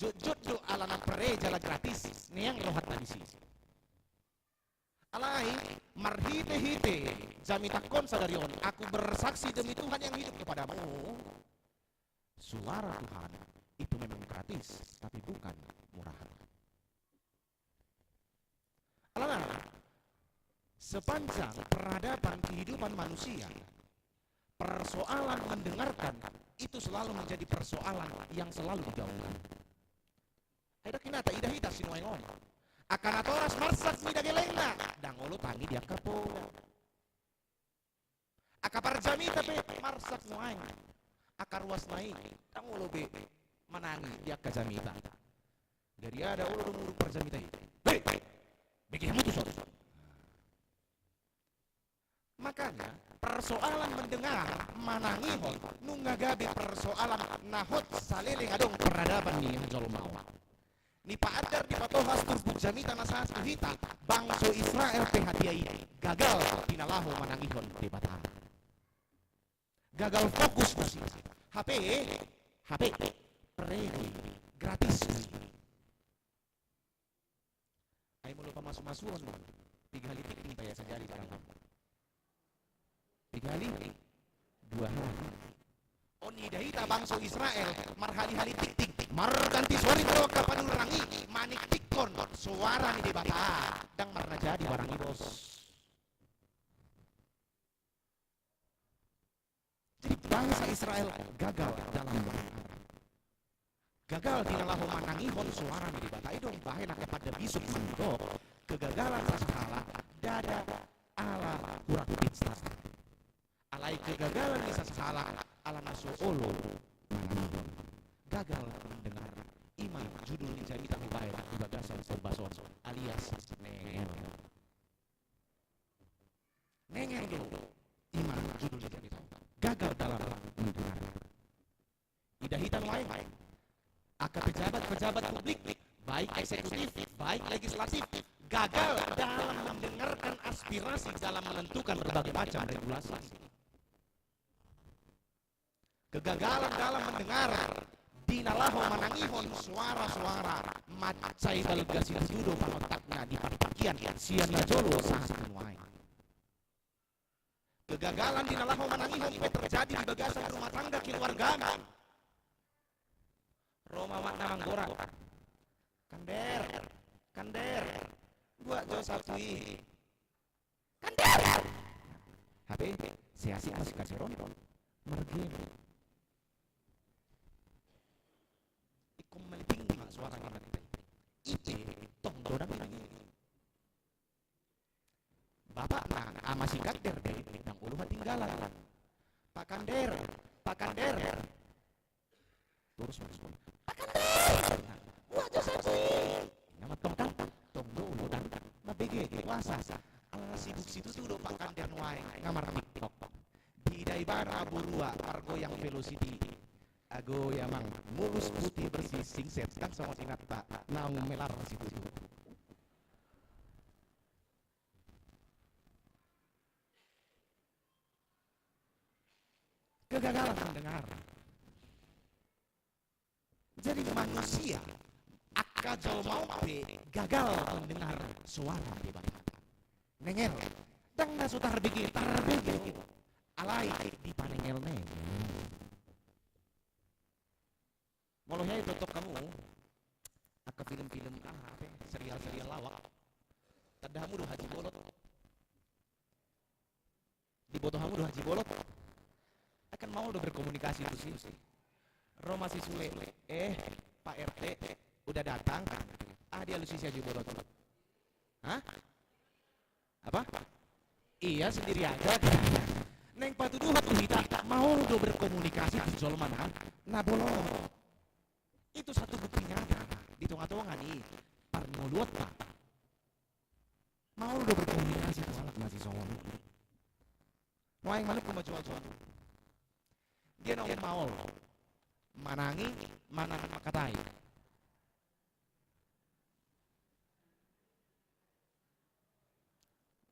jod do alana pre jala gratis niyang lohat tadi si alai marhite-hite jami takon sadarion aku bersaksi demi Tuhan yang hidup kepadamu suara Tuhan itu memang gratis tapi bukan murah alana sepanjang peradaban kehidupan manusia persoalan mendengarkan itu selalu menjadi persoalan yang selalu digaungkan. Aida kinata ida hita sinuengon. Akan atoras marsak mida gelengna. Dangolo tangi dia kapo. Akapar jami tapi marsak nuain. Akar ruas naik. Dangolo be manangi dia kajamita. Dari ada ulo nuruk perjamita itu. Hei, begitu tuh soto. Makanya persoalan mendengar manangihon nunggagabi persoalan nahot salele ngadong peradaban nih jolmau. Ni paadar di patohas turbuk jamita nasahas kuhita bangso Israel hadiai gagal pinalaho manangihon di batang gagal fokus musik HP predi gratis ay mo lupa masuk-masuon 3 hari tikting tayo sa jari sekarang 3 hari 2 hari oni dahita bangso Israel marhali-hali tiktik marganti suari bro kapanurangi manik tikon suara ni di bata dang marna jadi barangi bos jadi bangsa Israel gagal dalam berbicara gagal di dalam manangihon suara ni di bata idong bahena kepada bisuk mandok kegagalan sasalah dada ala kurang pitstas alai kegagalan di sasalah ala naso olo manangihon gagal mendengar iman judul menjadi tak baik di bagasan serbason alias nengeng iman judul menjadi gagal dalam mendengar hitan lain akan pejabat-pejabat publik baik eksekutif baik legislatif gagal dalam mendengarkan aspirasi dalam menentukan berbagai macam regulasi kegagalan dalam mendengar dinalaho manangihon suara-suara macai delegasi judo panotakna di parpakian sian najolo sahat menuai kegagalan dinalaho manangihon terjadi di bagasan rumah tangga keluarga Roma makna manggorak kander buat jo satui kander HP seasi masih kasih ron mergin melting suara kita ite tong dodang lagi bapak nah masih kader deh yang ulu tinggalan Pak Kander terus Pak Kander wah jasa nama tong kan tong dulu dan mabege kuasa ala sibuk situ tuh Pak Kander nuai ngamar TikTok di daibara burua argo yang velocity ago yamang mulus putih bersih singset kan sama tinata naung melar situ kegagalan mendengar jadi manusia Kajol mau gagal mendengar suara di bata. Nengel, dang nasu tarbigi, alay di panengel nengel. Molonya tutup kamu, aka film-film serial-serial lawak. Tadamu doh haji bolot. Di botohamu doh haji bolot. Akan mau udah berkomunikasi terus sih. Roma si Sule, Pak RT udah datang. Dia lu si haji bolot. Hah? Apa? Iya sendiri aja. Neng patuduh hatu hita mau udah berkomunikasi di jol mana? Nah bolot. Itu satu bukti nyata. Di tengah-tengah nih, parno luat pak. Mau udah berkomunikasi ke salak masih songon. Mau yang mana kemajuan-majuan. Dia nong mau manangi, manang makatai.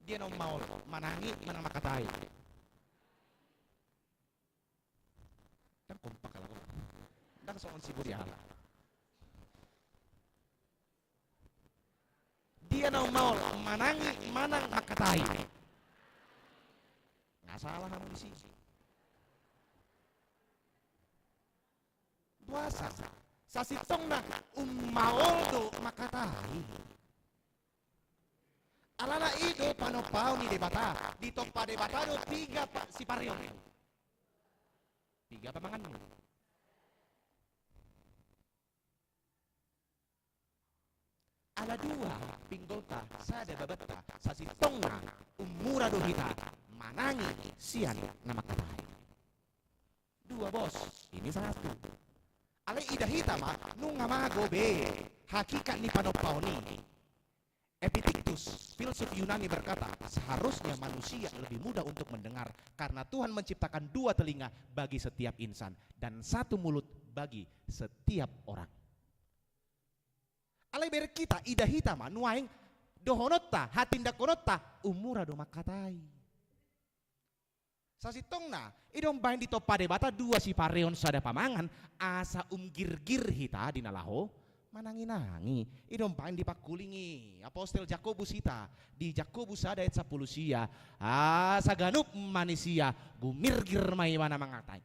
Dia nong mau manangi, manang makatai. Dan kompak kalau dan songon si budi ala. Dia nong mau manangi, manang makatai. Nggak salah kamu sih. Puasa sasitong na umaol do makatai. Alala itu panopau ni debata. Dito pa debata do 3 pa si Parion. 3 pamangan mo. Ala 2 pinggolta sada babata sasitong na umura do hita manangi sian na makatai. 2 bos, ini 1. Ale ida hita ma nung ngamago be hakikat ni panopau ni. Epictetus, filsuf Yunani berkata, seharusnya manusia lebih mudah untuk mendengar karena Tuhan menciptakan 2 telinga bagi setiap insan dan 1 mulut bagi setiap orang. Ale ber kita ida hita ma nuaing dohonota hatindak konota umura do makatai. Sasitongna idong bahin di topa debata 2 si Pareon sada pamangan asa girgir hita dinalaho manangi-nangi idong bahin di pakulingi apostel Jakobus hita di Jakobus ada ayat 10 sia asa ganup manusia gumirgir may mana mangatai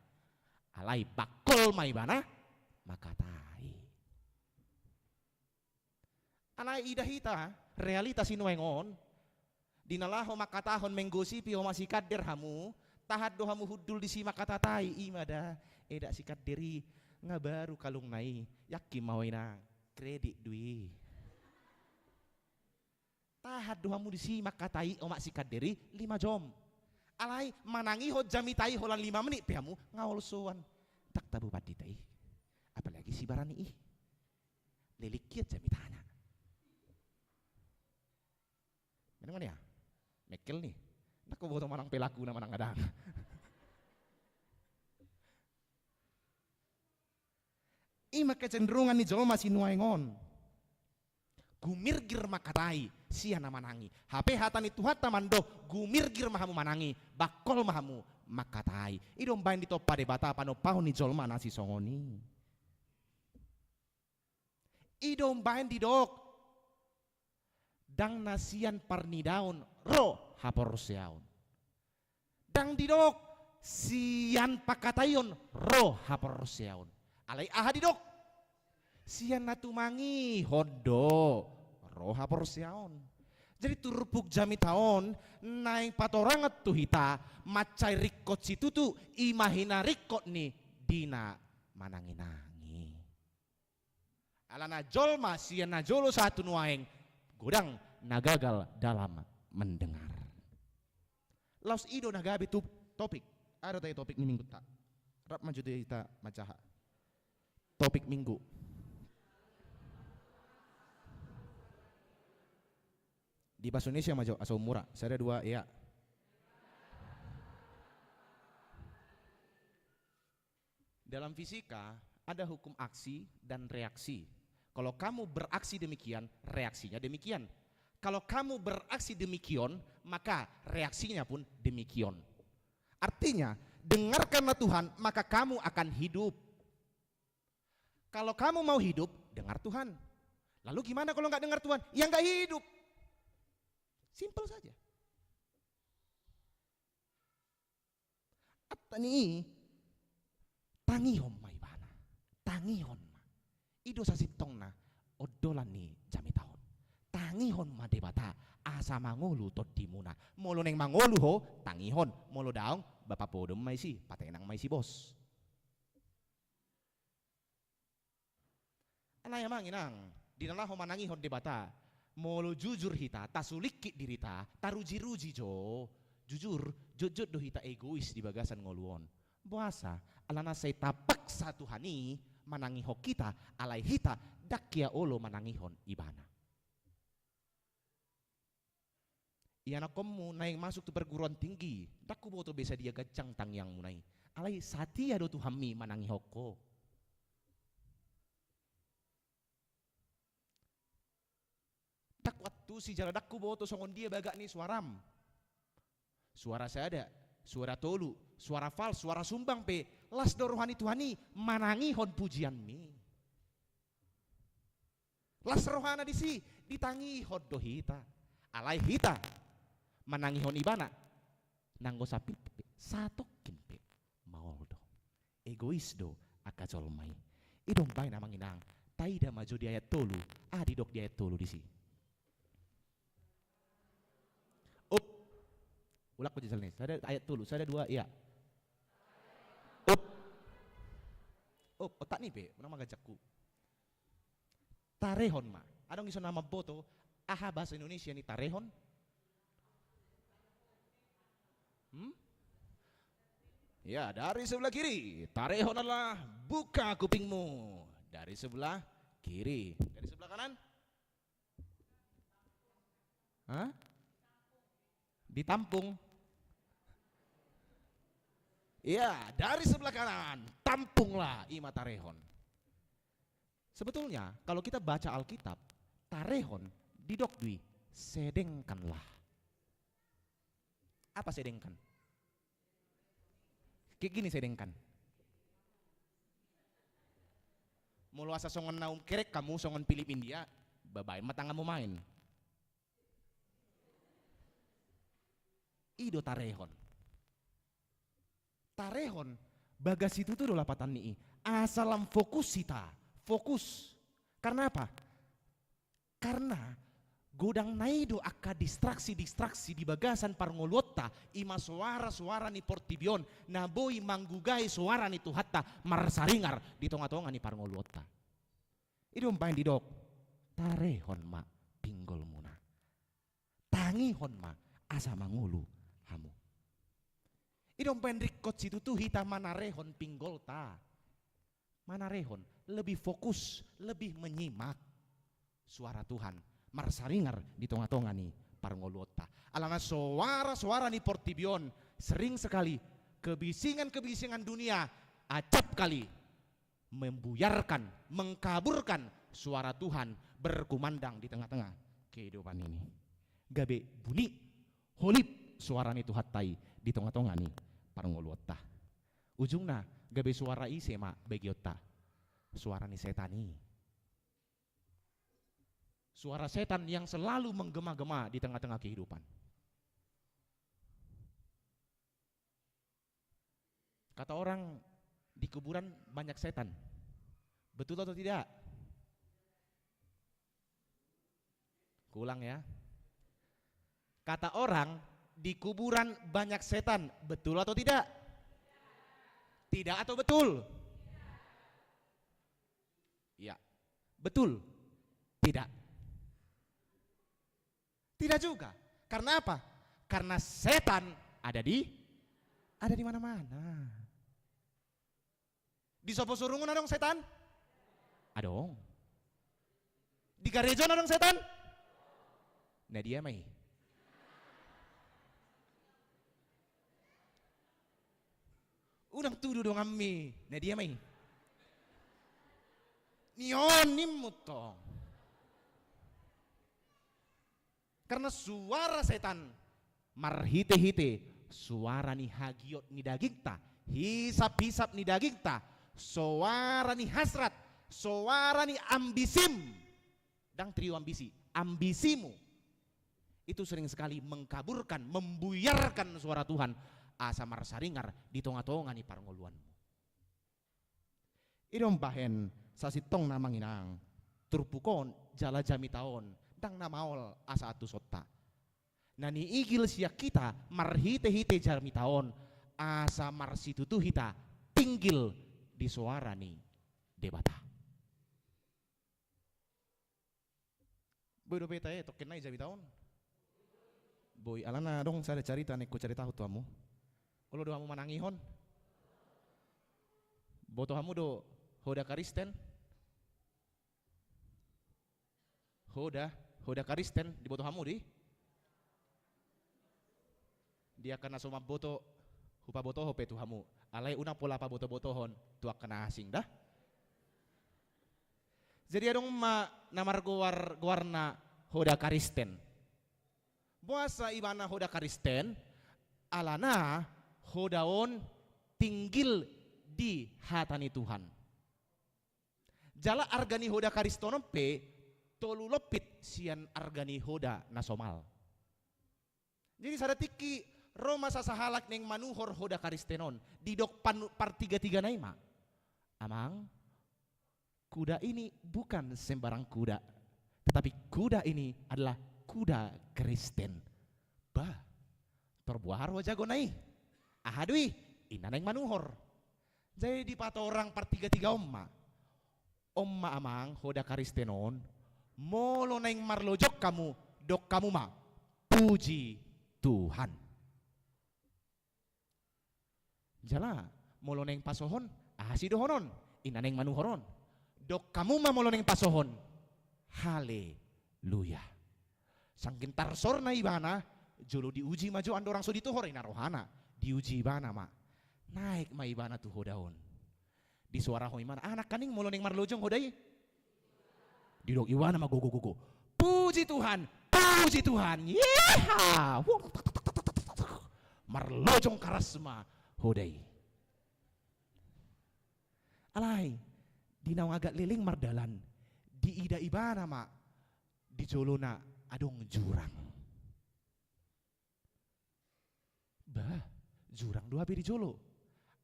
alay bakol may mana makatai anay ida hita realita sinuengon dinalaho makatahon menggosipi o masikat derhamu tahat dohamu hudul di si makatatai imada eda sikat diri nga baru kalung nai yakin mau na kredit dui tahat dohamu di si makatai o mak sikat diri 5 jam alay manangi ho jamitai holang 5 menit piamu ngawol soan tak tabu paditai apalagi si barani lelikiat jamitana mana ya mekel nih aku boto manang pelaku na manang adang. Ima kecenderungan ni jolma sinuaingon. Gumirgir makatai sia na manangi. HP hatani tuhat tamando gumirgir mahamu manangi. Bakol mahamu makatai. Idom bain di topa debata panopahon ni jolma nasi songoni. Idom bain di dok. Dang nasian parnidaun ro haporseaun. Dang didok sian pakatayon ro haporseaun. Alay aha didok sian natumangi hodo ro haporseaun. Jadi turpuk jami taon naing patorangat tu hita macai rikot situ tu imahina rikot ni dina mananginangi. Alana jolma sian na jolo satu nuaeng godang nagagal dalam mendengar. Laos ido nagabi tu topik. Ada tayo topik ni minggu tak. Rap maju kita macaha. Topik minggu. Di bahasa Indonesia maju asal murah. Saya ada 2 ya. Dalam fisika ada hukum aksi dan reaksi. Kalau kamu beraksi demikian, reaksinya demikian. Kalau kamu beraksi demikian, maka reaksinya pun demikian. Artinya, dengarkanlah Tuhan, maka kamu akan hidup. Kalau kamu mau hidup, dengar Tuhan. Lalu gimana kalau nggak dengar Tuhan? Ya nggak hidup. Simpel saja. Atani tangihon ma ibana. Tangihon ma. Ido sasitong na odolan ni jami tahun. Tangihon ma debata asa mangolu tot dimuna. Molo neng mangolu ho tangihon. Molo daong bapak podem mai si patenang mai si bos. Anaya manginang dinala ho manangihon debata. Molo jujur hita tasulikki dirita taruji-ruji jo. Jujur jujur do hita egois di bagasan ngoluon. Buasa alana say tapak satu hani manangiho kita alai hita dakya olo manangihon ibana. Iana komu naing masuk tu perguruan tinggi dakku boto bisa dia gacang tangyang munai. Alai satia do tu hami manangihoko. Tak waktu si jala dakku boto songon dia bagak ni suaram. Suara saya ada, suara tolu, suara fals, suara sumbang pe. Las do rohani Tuhani manangi hon pujian mi. Las rohana di si ditangi hon do hita. Alai hita manangi hon ibana. Nanggo sapit pe satokin pe. Maol do. Egois do akajol mai. Idong bay namang inang. Taida maju di ayat tolu. Adi dok di ayat tolu di si. Ulak ko nih. Saya ada ayat dulu, saya ada 2, iya. Otak nih pe, nama gajakku. Tarehon ma. Adong iso nama boto, aha bahasa Indonesia nih tarehon? Ya, dari sebelah kiri. Tarehon adalah buka kupingmu. Dari sebelah kiri. Dari sebelah kanan? Hah? Ditampung. Iya, dari sebelah kanan, tampunglah ima tarehon. Sebetulnya kalau kita baca Alkitab, tarehon didokdui sedengkanlah. Apa sedengkan? Kayak gini sedengkan. Mulu asa songon naum kerek kamu songon Pilip India, babain matangamu main. Ido tarehon. Tarehon bagas itu tuh lapatan nih. Asalam fokus kita, fokus. Karena apa? Karena godang naido akka distraksi di bagasan parngolota ima suara ni portibion naboi manggugai suara ni tuhatta marsaringar di tonga-tonga ni parngolota. Itu umpain didok. Tarehon ma pinggol muna. Tangihon ma asa mangulu hamu. Idong pendrikot situ tuh hita manarehon pinggol ta. Manarehon lebih fokus, lebih menyimak suara Tuhan. Marsaringar di tonga-tonga nih parngolota. Alana suara nih portibion sering sekali kebisingan dunia acap kali membuyarkan, mengkaburkan suara Tuhan berkumandang di tengah-tengah kehidupan ini. Gabe bunyi holip suara nih tuhatai di tengah-tengah nih parngolota. Ujungna gabe suara ise ma begiota. Suara nih setani. Suara setan yang selalu menggema-gema di tengah-tengah kehidupan. Kata orang di kuburan banyak setan. Betul atau tidak? Kuulang ya. Kata orang di kuburan banyak setan. Betul atau tidak? Tidak atau betul? Iya. Betul? Tidak. Tidak juga. Karena apa? Karena setan ada di mana-mana. Di sopo surungun ada dong setan? Ada dong. Di gereja ada dong setan? Nah dia mai. Udang tuduh dong ammi. Nah dia mai. Nion nimutong. Karena suara setan marhite-hite, suara ni hagiot ni daging ta, hisap-hisap ni daging ta, suara ni hasrat, suara ni ambisim. Dang trio ambisi. Ambisimu itu sering sekali mengkaburkan, membuyarkan suara Tuhan. Asa marsaringar di tonga-tonga ni parngoluanmu. Idong bahen sasitong namang inang. Turpukon jala jami taon. Dang namaol asa atu sotta. Nani igil siya kita marhite-hite jami taon. Asa marsitutu hita tinggil di suara ni debata. Boy do peta token na jami taon. Boy alana dong sada carita nek ko carita tuamu. Ulo do hamu manangihon. Boto hamu do hoda karisten. Hoda karisten di boto hamu di. Dia kena soma boto hupa boto hope tu hamu. Alai una pola pa boto-botohon tuak kena asing dah. Jadi adong namar guarna hoda karisten. Buasa ibana hoda karisten alana hodaon tinggil di hatani Tuhan. Jala argani hoda karistonon pe tolu lopit sian argani hoda nasomal. Jadi sadatiki Roma sasahalak neng manuhor hoda karistenon didok par tiga naima. Amang kuda ini bukan sembarang kuda, tetapi kuda ini adalah kuda Kristen. Bah, terbuahar wajah gonai. Ahadui, ina neng manuhor. Jadi di pato orang par tiga omma. Omma amang hoda karistenon, molo neng marlojok kamu, dok kamu ma. Puji Tuhan. Jala, molo neng pasohon, asidohonon, ina neng manuhoron. Dok kamu ma molo neng pasohon. Haleluya. Sangkin tarsor na ibana, jolo diuji maju ando orang so dituhor ina rohana. Diuji ibana ma. Naik ma ibana tu hodaon. Di suara ho imana, anak kaning molo neng marlojong hodai. Didok ibana ma gogo. Puji Tuhan, puji Tuhan. Yeha. Marlojong karasma hodai. Alai, dinau agak liling mardalan. Di ida ibana ma. Di jolona adong jurang. Bah, jurang dua di jolo.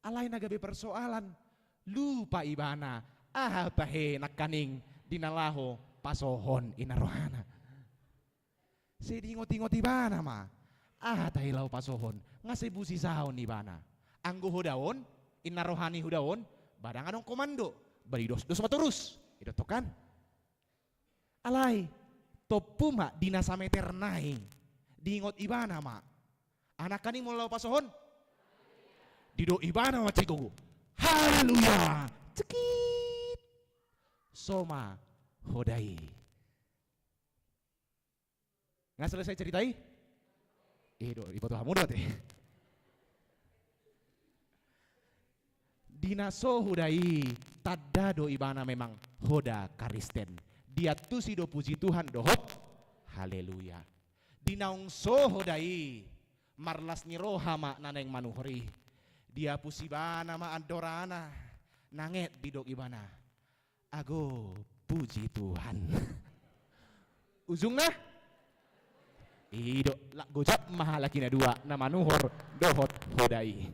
Alai nagabe persoalan. Lupa ibana. Pahe nakaning dinalaho pasohon inarohana. Sedingot-ingot ibana ma. Tahilaw pasohon. Ngasay busi sahon ibana. Anggo hudaon, inarohani hudaon, badang anong komando. Baridos-dos maturus. Idotokan. Alay, topu ma dinasameter naing. Diingot ibana ma. Anak kaning mulaw pasohon. Dido ibana ma cikugu. Haleluya. Cekit. Soma hodai. Nggak selesai ceritai? Ibato hamu dote. Dinaso hodai. Tadado ibana memang hoda karisten. Dia tusido puji Tuhan dohot. Haleluya. Dinaung so hodai. Marlas ni rohama naneng manuhori. Dia pusibana ma andorana. Nanget bidok ibana. Ago puji Tuhan. Ujung nah. Ido lak gojap mahalaki na dua na manuhor dohot hodai.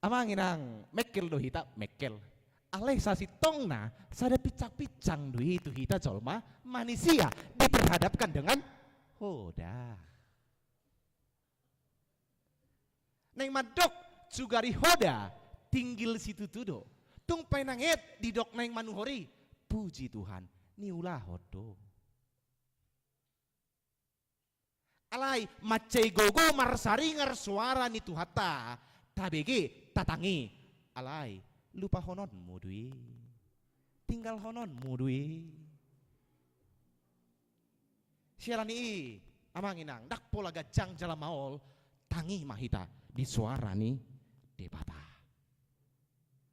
Amang inang mekel do hita mekel. Aleh sasitong na sada picak-picang do itu hita jolma manusia diperhadapkan dengan hoda. Neng madok sugari hoda tinggil situ tudo. Tung penanget di dok neng manuhori. Puji Tuhan, ni ulah hodo. Alay, macai gogo marsaringar suara ni tuhata. Tabege tatangi. Alay, lupa honon mudui. Tinggal honon mudui. Sialani amang inang dak pola gajang jala maol tangi mahita di suara ni debata.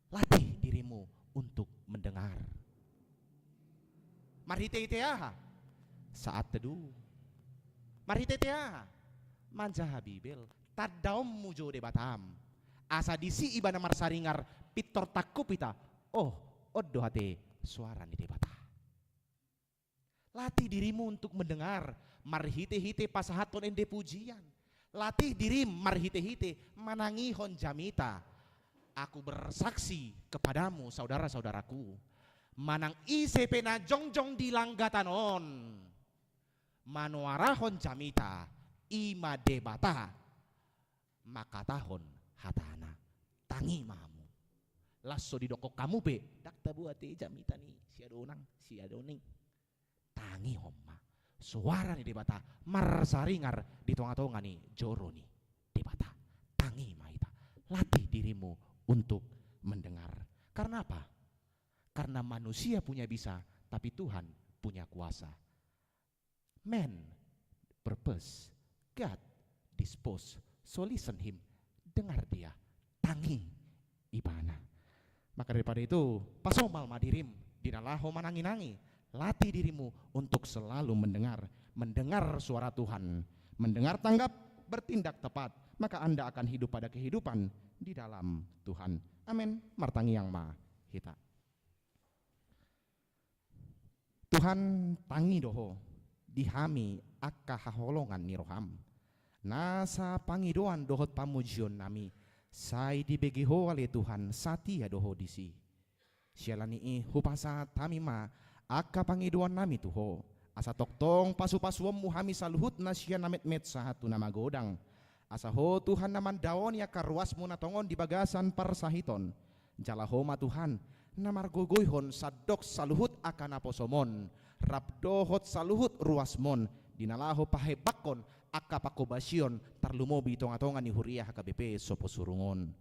Latih dirimu untuk mendengar. Marhite-hitea saat teduh. Marhite-hitea manja habibel tadaum mujo debatam. Asa disi ibana marsaringar pitor takku pita. Oh, odo hate suara ni debata. Latih dirimu untuk mendengar marhite-hite pasahaton ende pujian. Latih diri marhite-hite manangihon jamita. Aku bersaksi kepadamu saudara-saudaraku, manang ICP na jongjong di langgatanon, manuarahon jamita, ima debata, makatahon hatana, tangi mamu. Lasso di doko kamu be, dakta buati jamita ni si adoning, tangi homma. Suara ni debata, marsaringar di tonga-tonga ni joro ni debata, tangi maita. Latih dirimu untuk mendengar. Karena apa? Karena manusia punya bisa, tapi Tuhan punya kuasa. Man, purpose, God, dispose, so listen him, dengar dia, tangi ibana. Maka daripada itu, pasomal madirim, dinalaho manangi-nangi, latih dirimu untuk selalu mendengar suara Tuhan, mendengar tanggap, bertindak tepat, maka Anda akan hidup pada kehidupan di dalam Tuhan. Amin. Martangi yang ma hita. Tuhan tangi doho dihami akka haholongan ni roham. Nasa pangidoan dohot pamujion nami. Sai dibegiho oleh Tuhan satia doho disi. Sialani hupasa tamima akka pangidoan nami tuho. Asa toktong pasu-pasuom muhami saluhut na siya namet-met sahatu nama godang. Asaho Tuhan naman dawon ya karuas mo na tongon di bagasan parsahiton. Jalahoma Tuhan na margogoyhon sadok saluhut akan aposomon. Rapdohot saluhut ruasmon. Dinalaho pahebakon akapakobasyon tarlumobi tonga-tonga ni huriah HKBP soposurungon.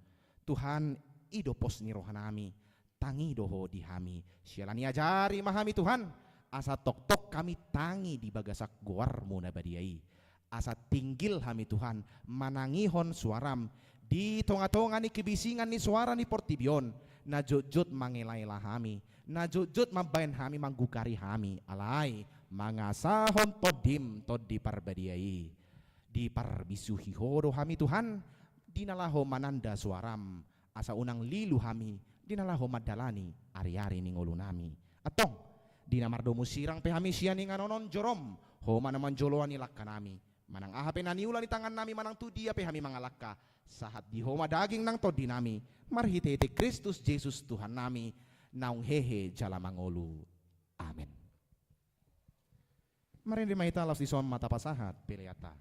Tuhan idopos ni rohanami. Tangi doho dihami. Sialani ajari mahami Tuhan. Asa tok-tok kami tangi di bagasak guar mo na badiai. Asa tinggil hami Tuhan manangihon suaram di tonga-tonga ni kebisingan ni suara ni portibion na jujut mangelailah hami na jujut mabayan hami manggukari hami alay mangasahon todim tod di parbadiai di parbisuhi horo hami Tuhan dinalaho mananda suaram asa unang lilu hami dinalaho madalani ari-ari ning ulo nami atong dinamardomo sirang pehami siya ning anonon jorom homa naman joloan nilak kanami manang ahape naniula ni tangan nami manang tu dia pe hami mangalakka sahat di homa daging nang to dinami marhite Kristus Jesus Tuhan nami naung hehe jala mangolu amen. Marindi maita alas di som mata pasahat piliata.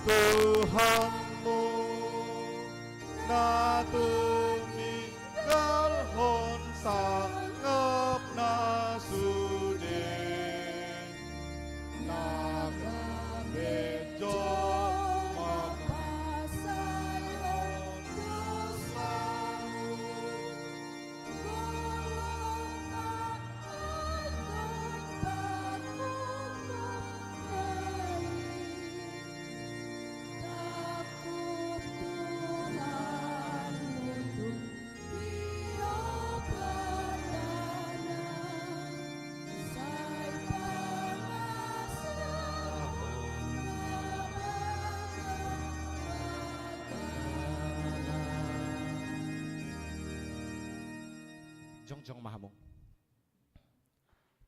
Tuhanmu na tuminggal hon sangap na sude nagamedyo mapasayon dosamu golong na ayon Jongjong mahamu.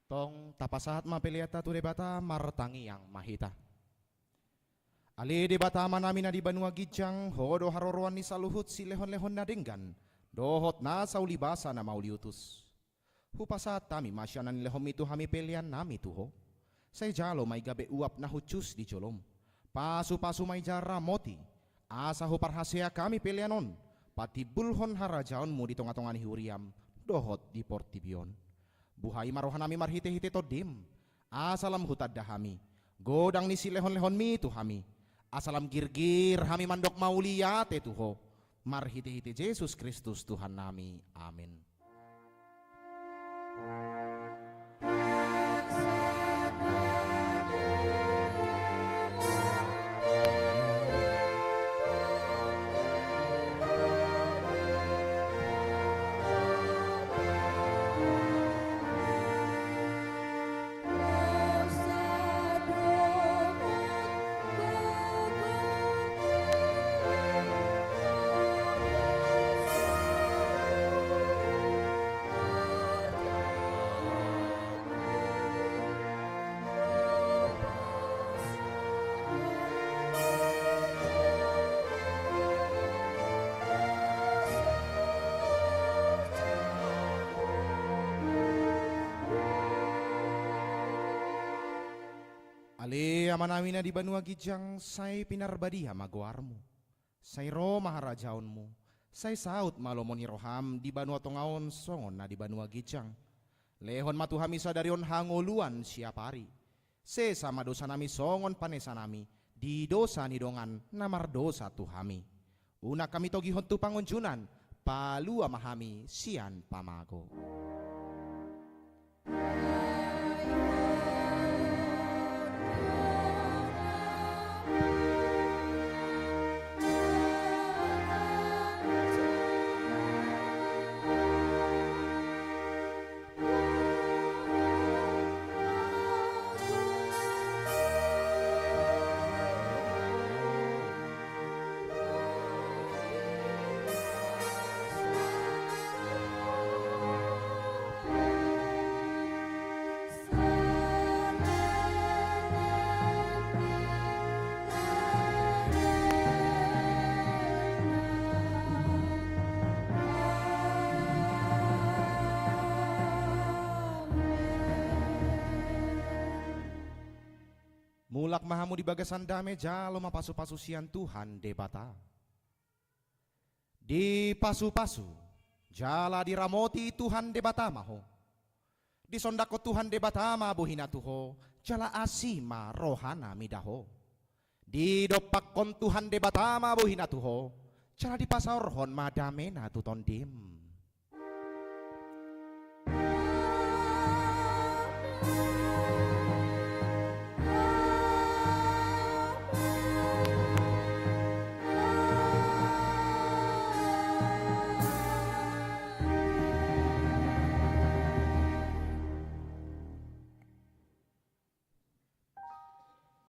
Tong tapasahat mapeliata tu debata martangi yang mahita. Ali debata manami na di Banua Gijang hodo haroroan ni saluhut si lehon-lehon na denggan dohot na saulibasa na mauliutus. Hupasat tami masyanan lehom itu hami pelian nami tuho. Say jalo may gabe uap na hucus di jolom. Pasu-pasu may jara moti. Asa huparhasea kami pelianon. Pati bulhon harajaon mu di tonga-tongan huriam. Dohot di Portibion. Buhay marohanami marhite-hite to dim. Asalam hutad dahami. Godang ni si lehon-lehon mi tu hami. Asalam girgir hami mandok mauliyate tuho. Marhite-hite Yesus Kristus Tuhan nami. Amin. Ali amanamina di Banua Gijang say pinarbadiha maguarmu. Say ro maharajaonmu. Say saut malomoni roham di Banua Tongaon songon na di Banua Gijang. Lehon matuhami sadarion hangoluan siapari. Se sama dosa nami songon panesa nami. Di dosa nidongan namar dosa tuhami. Una kami togihon tu pangunjunan. Palu amahami sian pamago. Mulak mahamu di bagasan dame jalo mapasu-pasu sian Tuhan debata. Di pasu-pasu jala diramoti Tuhan debata maho. Di sondako Tuhan debata ma bohina tuho jala asima rohana midaho. Di dopak kon Tuhan debata ma bohina tuho jala di pasar hon madamena tuton dim.